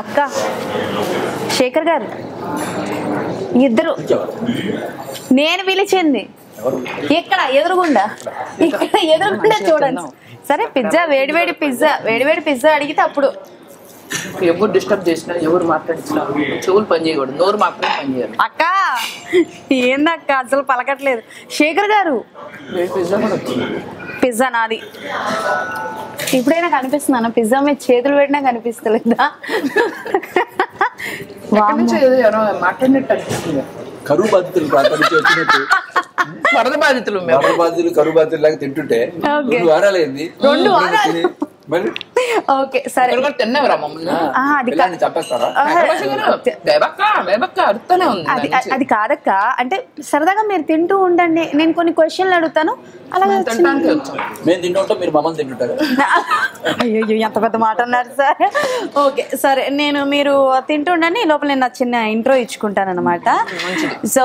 అక్క శేఖర్ గారు ఇద్దరు నేను పిలిచింది ఇక్కడ ఎదురుగుండా చూడండి. సరే పిజ్జా వేడివేడి పిజ్జా అడిగితే అప్పుడు ఎవరు డిస్టర్బ్ చేసినా ఎవరు మాట్లాడించినా చెవులు పని చేయకూడదు, నోరు మాత్రమే పని చేయాలి. అక్క ఏందక్క అసలు పలకట్లేదు. శేఖర్ గారు పిజ్జా నాది. ఇప్పుడైనా కనిపిస్తున్నాను పిజ్జా మీద చేతులు పెట్టినా కనిపిస్తలేదా? మాట్లాడినట్టు అనిపిస్తుంది. కరువు బాధితులు వరద బాధితులు కరువు బాధితులు లాగా తింటుంటే 2 వారాలైంది. 2 వారాలు ఓకే సరే తిన్నావురా మమ్మల్ని చెప్పేస్తారా? అది కాదక్క, అంటే సరదాగా మీరు తింటూ ఉండండి, నేను కొన్ని క్వశ్చన్లు అడుగుతాను. అలాగే మేము తింటుంటాం, మీరు మమ్మల్ని తింటుంటారు. అయ్యో ఎంత పెద్ద మాట అన్నారు సార్. ఓకే సరే, మీరు తింటూ ఉండండి, లోపల నేను నా చిన్న ఇంట్రో ఇచ్చుకుంటాను అనమాట. సో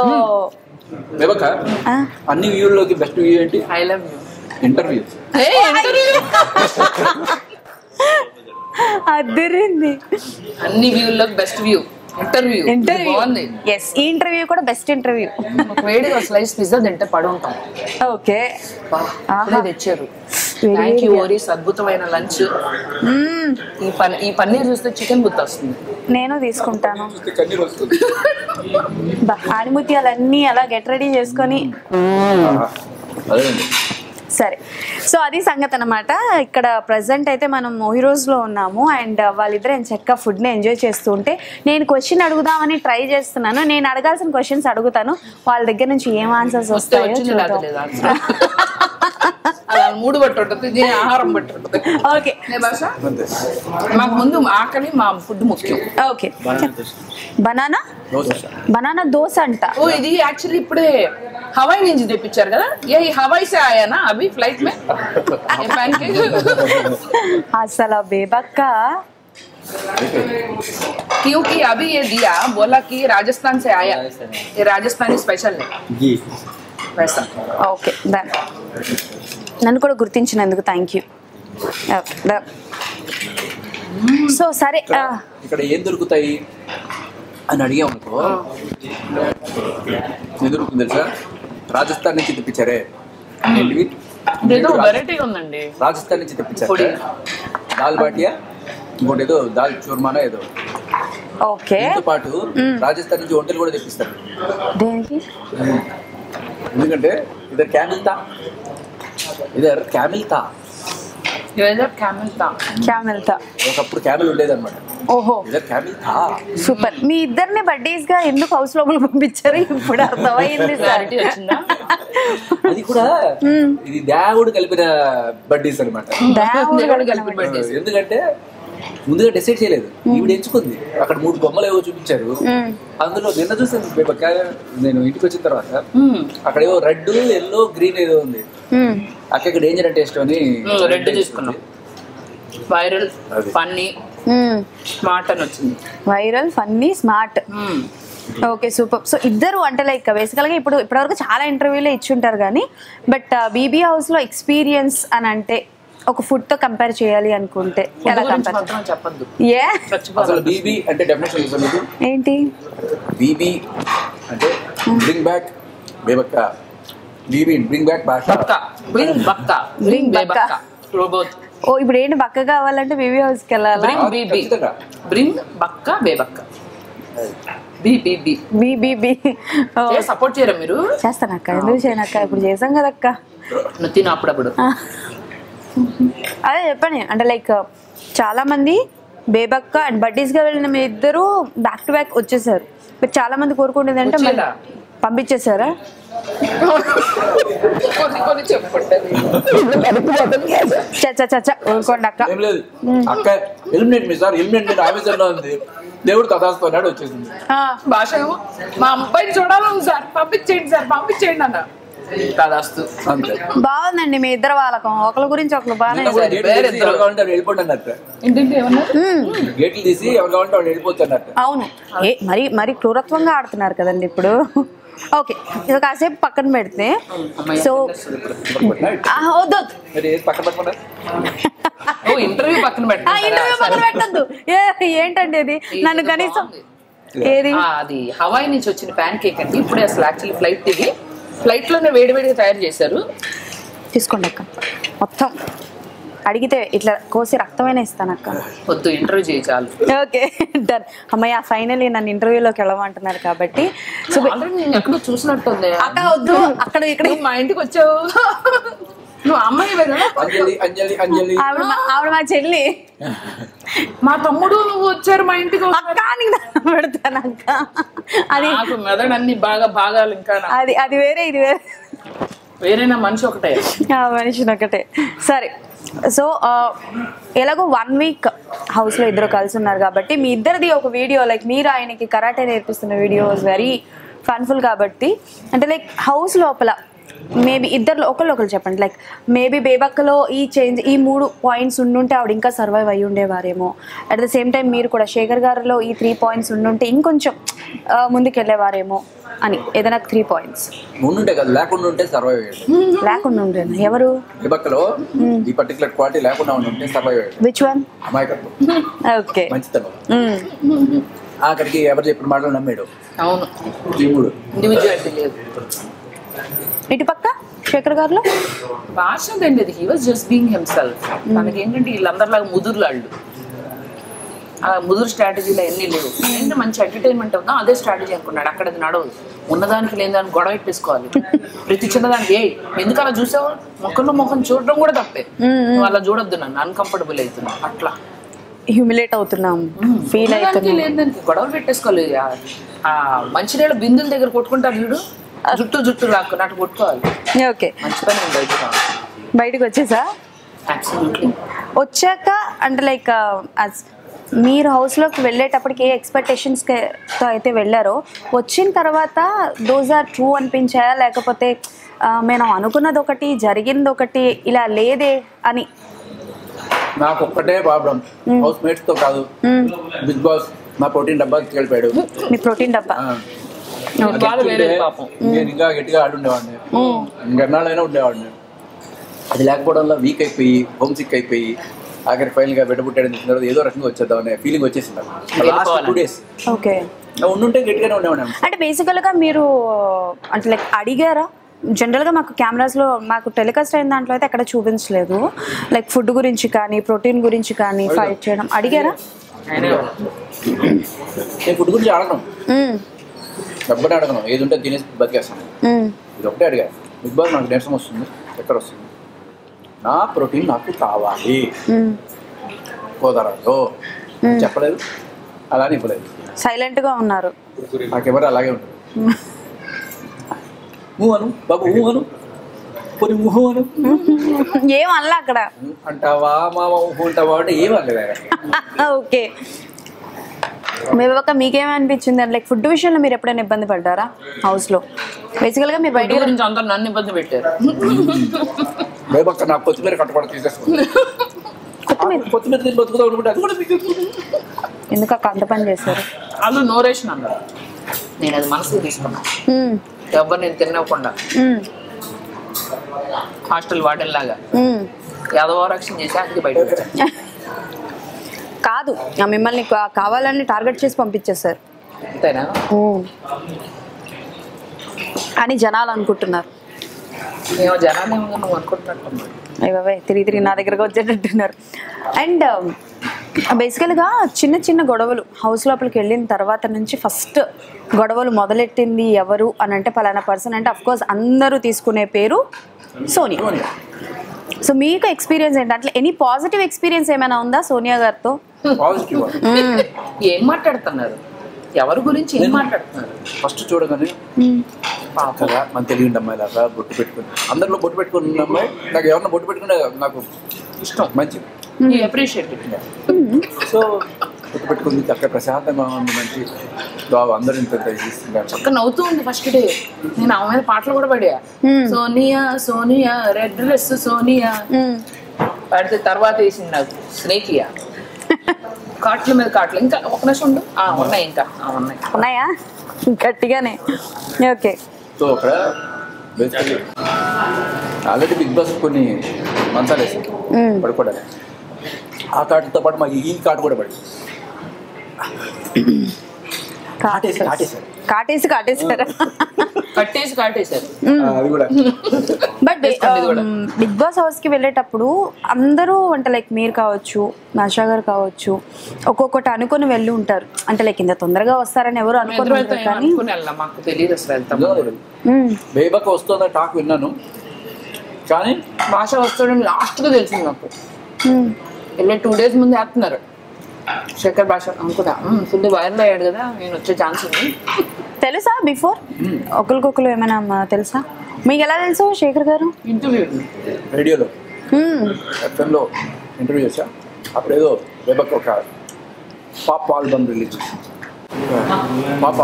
అన్ని వ్యూల్లోకి బెస్ట్ వ్యూ ఏంటి? I love you interview. అదిరింది. అన్ని వ్యూల్లోకి బెస్ట్ వ్యూ ఇంటర్వ్యూ. బాగుంది. ఎస్, ఈ ఇంటర్వ్యూ కూడా బెస్ట్ ఇంటర్వ్యూ. వేడిగా స్లైస్ పిజ్జా తింటే పడి ఉంటాం. ఓకే తెచ్చారు. థ్యాంక్ యూ ఓరీస్, అద్భుతమైన లంచ్. ఈ పన్నీర్ చూస్తే చికెన్ గుర్తు వస్తుంది. నేను తీసుకుంటాను. ఆనిముత్యాలన్నీ అలా గెట్ రెడీ చేసుకొని. సరే, సో అది సంగతి అనమాట. ఇక్కడ ప్రజెంట్ అయితే మనం మొహిరోజ్లో ఉన్నాము అండ్ వాళ్ళిద్దరు చక్కగా ఫుడ్ని ఎంజాయ్ చేస్తూ ఉంటే నేను క్వశ్చన్ అడుగుదామని ట్రై చేస్తున్నాను. నేను అడగాల్సిన క్వశ్చన్స్ అడుగుతాను, వాళ్ళ దగ్గర నుంచి ఏం ఆన్సర్స్ వస్తాయో మూడు బట్టి ఉంటుంది, ఆహారం బట్టి ఉంటుంది. ఓకే, మాకు ముందు ఆకలి, మా ఫుడ్ ముఖ్యం. ఓకే, బనానా దోశ అంట. ఓ ఇది యాక్చువల్లీ ఇప్పుడే हवाई నుంచి తెప్పించారు కదా. यही हवाई से आया ना अभी फ्लाइट में ये पैनकेक. అసలు బేబక్కా क्योंकि अभी ये दिया बोला कि राजस्थान से आया, ये राजस्थानी स्पेशल है जी वैसा. ఓకే డన్, నన్ను కూడా గుర్తించినందుకు thank you. Okay done. So సరే, ఇక్కడ ఏం దొరుకుతాయి అని అడిగామనుకో, ఏం దొరుకుతుంది తెలుసా? రాజస్థాన్ నుంచి తెప్పించారే, వెరైటీ ఉందండి. రాజస్థాన్ నుంచి తెప్పించారు దాల్ బాటియా, ఇంకోటి ఏదో దాల్ చూర్మానా ఏదో. ఓకే, దీంతో పాటు రాజస్థాన్ నుంచి వంటలు కూడా తెప్పిస్తారు. దేనికి? ఎందుకంటే ఇద్దరు క్యామిల్ తా ఒకప్పుడు క్యామిల్ ఉండేది అనమాట. ఓహో, సూపర్. మీ ఇద్దరిని బర్త్డేస్ గా ఎందుకు హౌస్ లోపల పంపించారు ఇప్పుడు అర్థమైంది. అది కూడా ఇది దేవుడు కలిపిన బర్త్డేస్ అనమాట. ఎందుకంటే ముందుగా డిసైడ్ చేయలేదు, ఈవిడ ఎంచుకుంది. అక్కడ 3 బొమ్మలు ఏవో చూపించారు, అందులో నిన్న చూసాను నేను ఇంటికి వచ్చిన తర్వాత. అక్కడ ఏవో రెడ్, ఎల్లో, గ్రీన్ ఏదో ఉంది. అక్కడ డేంజర్ అంటే ఇష్టం అని రెడ్ తీసుకున్నాం. వైరల్, ఫన్నీ, స్మార్ట్ అని వచ్చింది. Viral, funny, smart. Okay super. So ఇద్దరు అంటే లైక్ బేసికల్గా ఇప్పటివరకు చాలా ఇంటర్వ్యూలే ఇచ్చుంటారు కానీ, బట్ బీబీ హౌస్ లో ఎక్స్పీరియన్స్ అని అంటే ఒక ఫుడ్ తో కంపేర్ చేయాలి అనుకుంటే ఎలా కంపేర్ చెప్పొద్దు. అసలు బీబీ అంటే డెఫినేషన్ ఏంటి? బీబీ అంటే bring back Bebakka, BB bring back Bakka, bring Bakka, bring Bebakka robot. ఓ ఇప్పుడు ఏంటి బక్క కావాలంటే బేబీ హౌస్ కి వెళ్ళాలా? Bring Bakka Bebakka, BB. Support చేయరా మీరు? చేస్తానక్క, ఎందుకు చేయనక్క, ఇప్పుడు చేసాం కదక్క. తిన అప్పుడప్పుడు అదే చెప్పండి, అంటే లైక్ చాలా మంది బేబక్క అండ్ బడ్డీస్ గా వెళ్ళిన మీ ఇద్దరు బ్యాక్ టు బ్యాక్ వచ్చేసారు. బట్ చాలా మంది కోరుకుంటుంది అంటే పంపించేసారా? ఊరుకోండి అక్క. అక్క ఎలిమినేట్ ఆఫీసర్ లో ఉంది, దేవుడు తదాస్తున్నాడు వచ్చేసింది. భాష మా అబ్బాయిని చూడాలని సార్, పంపించేయండి అన్న. కాదాస్తు అంతే. బాగుందండి మీ ఇద్దరు వాళ్ళకం, ఒకరి గురించి ఒకరు బాగానే. ఎవరు కావాలంటే వాళ్ళు వెళ్ళిపోండి అన్నట్టు. ఏంటంటే ఏమన్నారు? గేట్లు తీసి ఎవరు కావాలంటే వాళ్ళు వెళ్ళిపోవచ్చు అన్నట్టు. అవును, మరి క్రూరత్వంగా ఆడుతున్నారు కదండి ఇప్పుడు. ఓకే, ఇది కాసేపు పక్కన పెడితే సో వద్దు పక్కన పెట్టుకున్నారు. ఇంటర్వ్యూ పక్కన ఇంటర్వ్యూ పక్కన పెట్టద్దు. ఏంటండి ఇది? నన్ను కనీసం ఏది అది హవాయి నుంచి వచ్చిన ప్యాన్ కేక్ అండి. ఇప్పుడే అసలు యాక్చువల్లీ ఫ్లైట్ దిగి ఫ్లైట్ లోనే వేడివేడిగా తయారు చేశారు. తీసుకోండి అక్క, మొత్తం అడిగితే ఇట్లా కోసి రక్తమైన ఇస్తాను అక్క. వద్దు, ఇంటర్వ్యూ చేయి చాలు. Okay done. అమ్మయ్య ఫైనల్లీ నన్ను ఇంటర్వ్యూలోకి వెళ్ళమంటున్నారు కాబట్టి. సో నేను ఎక్కడో చూసినట్టుంది. అక్క వద్దు, అక్కడ ఇక్కడ మా ఇంటికి వచ్చావు నువ్వు అమ్మాయి ఆవిడ మా చెల్లి, మా తమ్ముడు నువ్వు వచ్చారు మా ఇంటికి. పెడతాను అక్క. అది మెదడు అన్ని బాగా భాగాలు. ఇంకా అది వేరే, ఇది వేరే. వేరేనా? మనిషి ఒకటే, మనిషిని ఒకటే. సరే, సో ఎలాగో 1 వీక్ హౌస్లో ఇద్దరు కలిసి ఉన్నారు కాబట్టి మీ ఇద్దరిది ఒక వీడియో, లైక్ మీరు ఆయనకి కరాటే నేర్పిస్తున్న వీడియో వెరీ ఫన్ఫుల్ కాబట్టి, అంటే లైక్ హౌస్ లోపల మేబీ ఇద్దరు ఒకళ్ళు చెప్పండి. లైక్ మేబీ బేబక్కలో ఈ 3 పాయింట్స్ ఉండుంటే ఆవిడ ఇంకా సర్వైవ్ అయ్యి ఉండేవారేమో. అట్ ద సేమ్ టైం మీరు కూడా శేఖర్ గారిలో ఈ 3 పాయింట్స్ ఉండుంటే ఇంకొంచెం ముందుకు వెళ్ళేవారేమో అని. ఏదైనా 3 పాయింట్స్ ఉండుంటే కదా, లేకుండా ఉంటే సర్వైవ్ అయ్యాడు. లేకుండా ఉండేనా? ఎవరు? బేబక్కలో ఈ పర్టికులర్ క్వాలిటీ లేకుండా ఉంటే సర్వైవ్ అయ్యాడు. Which one? అమాయకత్వం, ఓకే, మంచితనం, ఆఖరికి ఎవరు చెప్పిన మాటలు నమ్మాడు. అవును, ఈ 3 ఇండివిజువాలిటీ లేదు. ఇటు పక్క శేఖర్ గారిలో భాష అండి, he was just being himself. తనకి ఏంటంటే వీళ్ళందరిలాగా ముదురులాళ్ళు, ఆ ముదురు స్ట్రాటజీలో ఎన్ని లేవు. ఏంటంటే మంచి ఎంటర్టైన్మెంట్ అవుతా అదే స్ట్రాటజీ అనుకున్నాడు. అక్కడ అది నడవదు. ఉన్నదానికి లేని దానికి గొడవ పెట్టేసుకోవాలి. ప్రతి చిన్నదానికి ఎందుకు అలా చూసావు, మొఖం చూడడం కూడా తప్పే. నువ్వు అలా చూడొద్దు, నన్ను అన్కంఫర్టబుల్ అవుతున్నా, అట్లా హ్యూమిలేట్ అవుతున్నాం, ఫీల్ అవుతున్నాం. లేదానికి గొడవ పెట్టేసుకోవాలి. ఆ మంచినీళ్ళ బిందుల దగ్గర కొట్టుకుంటారు చూడు, జుట్టు లాక్కున్నట్టు కొట్టుకోవాలి. ఓకే, మంచి పని బయటకు వచ్చేసా. వచ్చాక అంటే లైక్ మీరు హౌస్లోకి వెళ్ళేటప్పటికి ఏ ఎక్స్పెక్టేషన్స్తో అయితే వెళ్ళారో, వచ్చిన తర్వాత దోస్ ఆర్ ట్రూ అనిపించాయా, లేకపోతే మేము అనుకున్నది ఒకటి జరిగింది ఒకటి ఇలా లేదే అని? నాకు ఒక్కటే ప్రాబ్లం, హౌస్ మేట్స్ తో కాదు, బిగ్ బాస్ మా ప్రోటీన్ డబ్బా వెళ్ళిపోయాడు. మీ ప్రోటీన్ డబ్బా నేను ఇంకా గట్టిగా ఆడుండేవాడిని, ఇంకెన్నాళ్ళైనా ఉండేవాడిని. అది లేకపోవడంలో వీక్ అయిపోయి, హోమ్ సిక్ అయిపోయి, ఆఖరి ఫైనల్ గా బిడ్డపుట్టాడని తర్వాత ఏదో రకంగా వచ్చేద్దాం అనే ఫీలింగ్ వచ్చేసింది లాస్ట్ 2 days. ఓకే, ఉండుంటే గట్టిగానే ఉండేవాడిని. అంటే బేసికల్ గా మీరు అంటే లైక్ అడిగారా? జనరల్గా మాకు కెమెరాస్లో మాకు టెలికాస్ట్ అయిన దాంట్లో అయితే ఎక్కడ చూపించలేదు. లైక్ ఫుడ్ గురించి కానీ ప్రోటీన్ గురించి కానీ ఫైట్ చేయడం అడిగారా? నేను ఫుడ్ గురించి అడగను, డబ్బుని అడగను, ఏది ఉంటే తినేసి బతికేస్తాను. ఇది ఒకటే అడిగా, బిగ్ బాస్ నాకు నీరసం వస్తుంది, ఎక్కడ వస్తుంది, నా ప్రోటీన్ నాకు కావాలి, కుదరదు చెప్పలేదు, అలానే ఇవ్వలేదు, సైలెంట్గా ఉన్నారు. నాకెవరు అలాగే ఉంటుంది. అను బాబు అను, కొన్ని ఊహు అను, ఏం అనలా అక్కడ అంటావా మామ ఊహు అంటావా అంటే ఏమనలేదు. ఓకే, మేబక్క మీకేమనిపించింది అంటే లైక్ ఫుడ్ విషయంలో మీరు ఎప్పుడైనా ఇబ్బంది పడ్డారా హౌస్లో? బేసికల్గా మీరు బయట గురించి అందరూ నన్ను ఇబ్బంది పెట్టారు. మేబక్క నాకు కొత్తిమీర కట్టుకోవడం తీసేసుకుంది. కొత్తిమీర తిని బతుకుతావు అనుకుంటే అది కూడా ఎందుకు అంత పని చేశారు? వాళ్ళు నోరేషన్ అన్నారు, నేను అది మనసుకు తీసుకున్నా. ఎవరు నేను తినకుండా హాస్టల్ వార్డెన్ లాగా యాదవారక్షణ చేసి అందుకే బయట కాదు, మిమ్మల్ని కావాలని టార్గెట్ చేసి పంపించేశారు అంతేనా అని జనాలు అనుకుంటున్నారు. మేము జనాలు నువ్వు అనుకుంటున్నట్టు అయ్యవే తిరిగి నా దగ్గరకు వచ్చేటట్టున్నారు. అండ్ బేసికల్గా చిన్న చిన్న గొడవలు హౌస్ లోపలికి వెళ్ళిన తర్వాత నుంచి ఫస్ట్ గొడవలు మొదలెట్టింది ఎవరు అని అంటే పలానా పర్సన్ అంటే అఫ్కోర్స్ అందరూ తీసుకునే పేరు సోనియా. సో మీకు ఎక్స్పీరియన్స్ ఏంటి అంటే ఎనీ పాజిటివ్ ఎక్స్పీరియన్స్ ఏమైనా ఉందా సోనియా గారితో? ఏం మాట్లాడుతున్నారు, ఎవరి గురించి ఏం మాట్లాడుతున్నారు? ఫస్ట్ చూడగానే కదా మన తెలియని అమ్మాయి లాగా బొట్టు పెట్టుకుని, అందరిలో బొట్టు పెట్టుకున్న అమ్మాయి నాకు ఎవరన్నా బొట్టు పెట్టుకునే నాకు ఇష్టం, మంచిది, అప్రిషియేట్. సో బొట్టు పెట్టుకుంది, చక్కగా ప్రశాంతంగా ఉంది, మంచి బాబు అందరూ ఇంత ఇస్తున్నారు. చక్కగా నవ్వుతూ ఉంది ఫస్ట్ డే. నేను ఆమె మీద పాటలు కూడా పడా. సోనియా సోనియా రెడ్ డ్రెస్ సోనియా పాడితే తర్వాత వేసింది నాకు స్నేకియా కాట్ల మీద కాట్లు. ఇంకా ఒక నిమిషం ఉండు. ఉన్నాయి ఇంకా ఉన్నాయా గట్టిగానే. ఓకే. సో అక్కడ బేసికలీ ఆల్రెడీ బిగ్ బాస్ కొన్ని మంచాలు వేసారు పడుకోవడానికి. ఆ కాటుతో పాటు మాకు ఈ కాటు కూడా పడి కాటేశారు. అది కూడా. బట్ బిగ్ బాస్ హౌస్ కి వెళ్ళేటప్పుడు అందరూ అంటే లైక్ మీరు కావచ్చు, నాషా గారు కావచ్చు, ఒక్కొక్కటి అనుకుని వెళ్ళి ఉంటారు. అంటే లైక్ ఇంత తొందరగా వస్తారని ఎవరు అనుకోలేదు. కానీ మాకు తెలియదు అసలు బేబక్ వస్తుందని టాక్ విన్నాను, కానీ భాష వస్తాడని లాస్ట్ గా తెలిసింది నాకు. వెళ్ళే 2 days ముందు వేస్తున్నారు శేఖర్ భాష అనుకున్నా. ఫుల్ వైరల్ అయ్యాడు కదా, నేను వచ్చే ఛాన్స్ ఉంది. తెలుసా బిఫోర్ ఒకరికొకరు ఏమైనా తెలుసా? మీకు ఎలా తెలుసు శేఖర్ గారు? ఇంటర్వ్యూ రేడియోలో ఎఫ్ఎంలో ఇంటర్వ్యూ చేశా. అప్పుడు ఏదో బేబక్ ఒక పాప్ ఆల్బమ్ రిలీజ్ చేసింది, పాప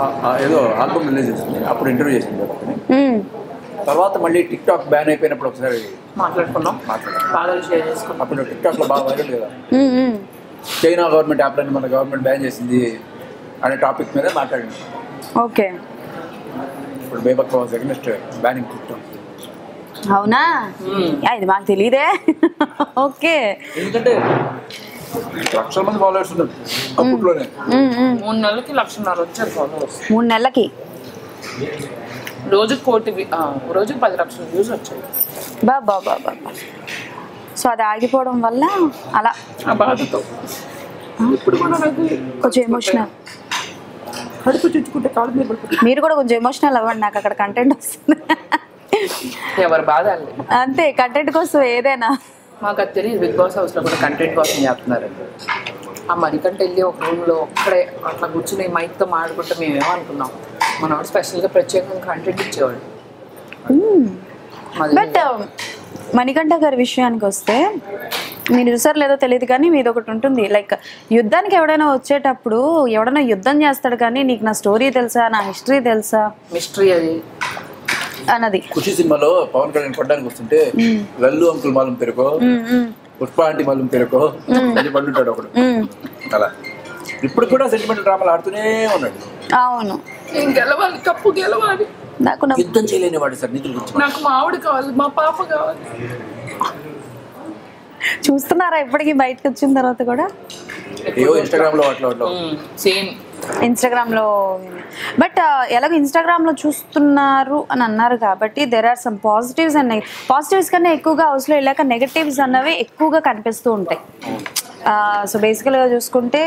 ఏదో ఆల్బమ్ రిలీజ్ చేసింది. అప్పుడు ఇంటర్వ్యూ చేసింది బేబక్ని. తర్వాత మళ్ళీ టిక్ టాక్ బ్యాన్ అయిపోయినప్పుడు ఒకసారి మాట్లాడుకున్నాం. అప్పుడు టిక్ టాక్ లో బాగా వైరల్ కదా, చైనా గవర్నమెంట్ యాప్లని మన గవర్నమెంట్ బ్యాన్ చేసింది అనే టాపిక్ మీద మాట్లాడింది. ఓకే. ఇప్పుడు Bebak was against banning TikTok. అవునా? ఇది మాకు తెలియదే. ఓకే. ఎందుకంటే లక్షల మంది ఫాలోవర్స్ ఉన్నారు అప్పట్లోనే. 3 నెలలకి 1,00,000 వచ్చారు ఫాలోవర్స్. 3 నెలలకి రోజుకి 10 లక్షల వ్యూస్ వచ్చాయి. బాబా. సో అది ఆగిపోవడం వల్ల అలా బాధతో ఇప్పుడు కొంచెం ఎమోషనల్. మీరు కూడా కొంచెం ఎమోషనల్ అవ్వండి, నాకు అక్కడ కంటెంట్ వస్తుంది. ఎవరు బాధ అంతే, కంటెంట్ కోసం ఏదైనా. మాకు అది తెలియదు. బిగ్ బాస్ హౌస్ లో కూడా కంటెంట్ కోసం చేస్తున్నారు. ఆ మరికంటే వెళ్ళి ఒక రూమ్ లో ఒక్కడే అట్లా కూర్చుని మైక్ తో మాట్లాడుకుంటే మేమేమో అనుకున్నాం మన స్పెషల్ గా ప్రత్యేకంగా కంటెంట్ ఇచ్చేవాడు. బట్ మణికంఠ గారి విషయానికి వస్తే మీరు చూసారు లేదో తెలియదు కానీ మీది ఒకటి ఉంటుంది, లైక్ యుద్ధానికి ఎవడైనా వచ్చేటప్పుడు ఎవడైనా యుద్ధం చేస్తాడు కానీ నీకు నా స్టోరీ తెలుసా, నా హిస్టరీ తెలుసా, మిస్టరీ అది అన్నది. ఖుషి సినిమాలో పవన్ కళ్యాణ్ కొట్టడానికి వస్తుంటే లల్లు అంకుల్ మాలం పెరుకో, పుష్ప ఆంటీ మాలం పెరుకో అని పండుంటాడు ఒకడు. అలా ఇప్పుడు కూడా సెంటిమెంటల్ డ్రామాలు ఆడుతూనే ఉన్నాడు. అవును, గెలవాలి, కప్పు గెలవాలి. నాకు యుద్ధం చేయలేని వాడు సార్. నిధులు నాకు మా ఆవిడ కావాలి, మా పాప కావాలి. చూస్తున్నారా ఇప్పటికీ బయటకు వచ్చిన తర్వాత కూడా? ఇన్స్టాగ్రామ్ లో అట్లా సేమ్ ఇన్స్టాగ్రామ్ లో. బట్ ఎలాగో ఇన్స్టాగ్రామ్ లో చూస్తున్నారు అని అన్నారు కాబట్టి there are some positives and positives కన్నా ఎక్కువగా హౌస్ లో వెళ్ళాక నెగటివ్స్ అన్నవి ఎక్కువగా కనిపిస్తూ ఉంటాయి. సో బేసికల్గా చూసుకుంటే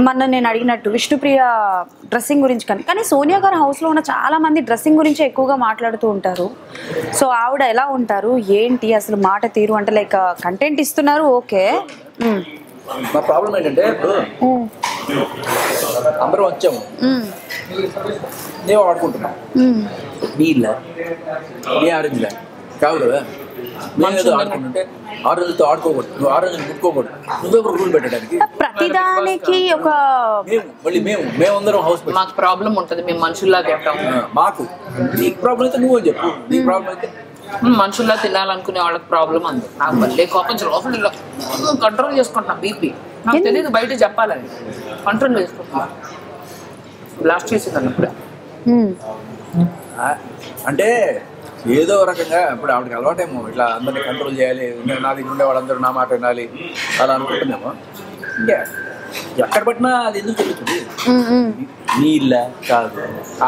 మొన్న నేను అడిగినట్టు విష్ణుప్రియ డ్రెస్సింగ్ గురించి కానీ సోనియా గారు హౌస్లో ఉన్న చాలా మంది డ్రెస్సింగ్ గురించి ఎక్కువగా మాట్లాడుతూ ఉంటారు. సో ఆవిడ ఎలా ఉంటారు ఏంటి అసలు మాట తీరు అంటే లైక్ కంటెంట్ ఇస్తున్నారు ఓకే. మా ప్రాబ్లం ఏంటంటే ఇప్పుడు అందరం వచ్చాము, నేను ఆడుకుంటున్నాం, నీళ్ళ నీ ఆరెంజ్ కావు కదా. నేను ఆడుకుంటుంటే ఆరెంజ్తో ఆడుకోకూడదు, నువ్వు ఆరెంజ్ ముట్టుకోకూడదు, నువ్వెవరు రూల్ పెట్టడానికి. ప్రతిదానికి ఒక మేమందరం హౌస్ మాకు ప్రాబ్లం ఉంటుంది, మేము మనుషుల్లా తింటాము. మాకు నీకు ప్రాబ్లం అయితే నువ్వు అని చెప్పు, నీ ప్రాబ్లం అయితే మనుషుల్లా తినాలనుకునే వాళ్ళకి ప్రాబ్లం అంది. నాకు మళ్ళీ కోపం లోపల కంట్రోల్ చేసుకుంటున్నా. బీపీ నాకు తెలియదు, బయట చెప్పాలని కంట్రోల్ చేసుకుంటున్నా. బ్లాస్ట్ చేసింది అన్నప్పుడు అంటే ఏదో రకంగా ఇప్పుడు ఆవిడకి అలవాటేమో ఇట్లా అందరినీ కంట్రోల్ చేయాలి, నా దగ్గర ఉండే వాళ్ళందరూ నా మాట వినాలి అలా అనుకుంటుందేమో. ఇంకా ఎక్కడ పట్టినా అది ఎందుకు జరుగుతుంది? నీళ్ళ కాదు,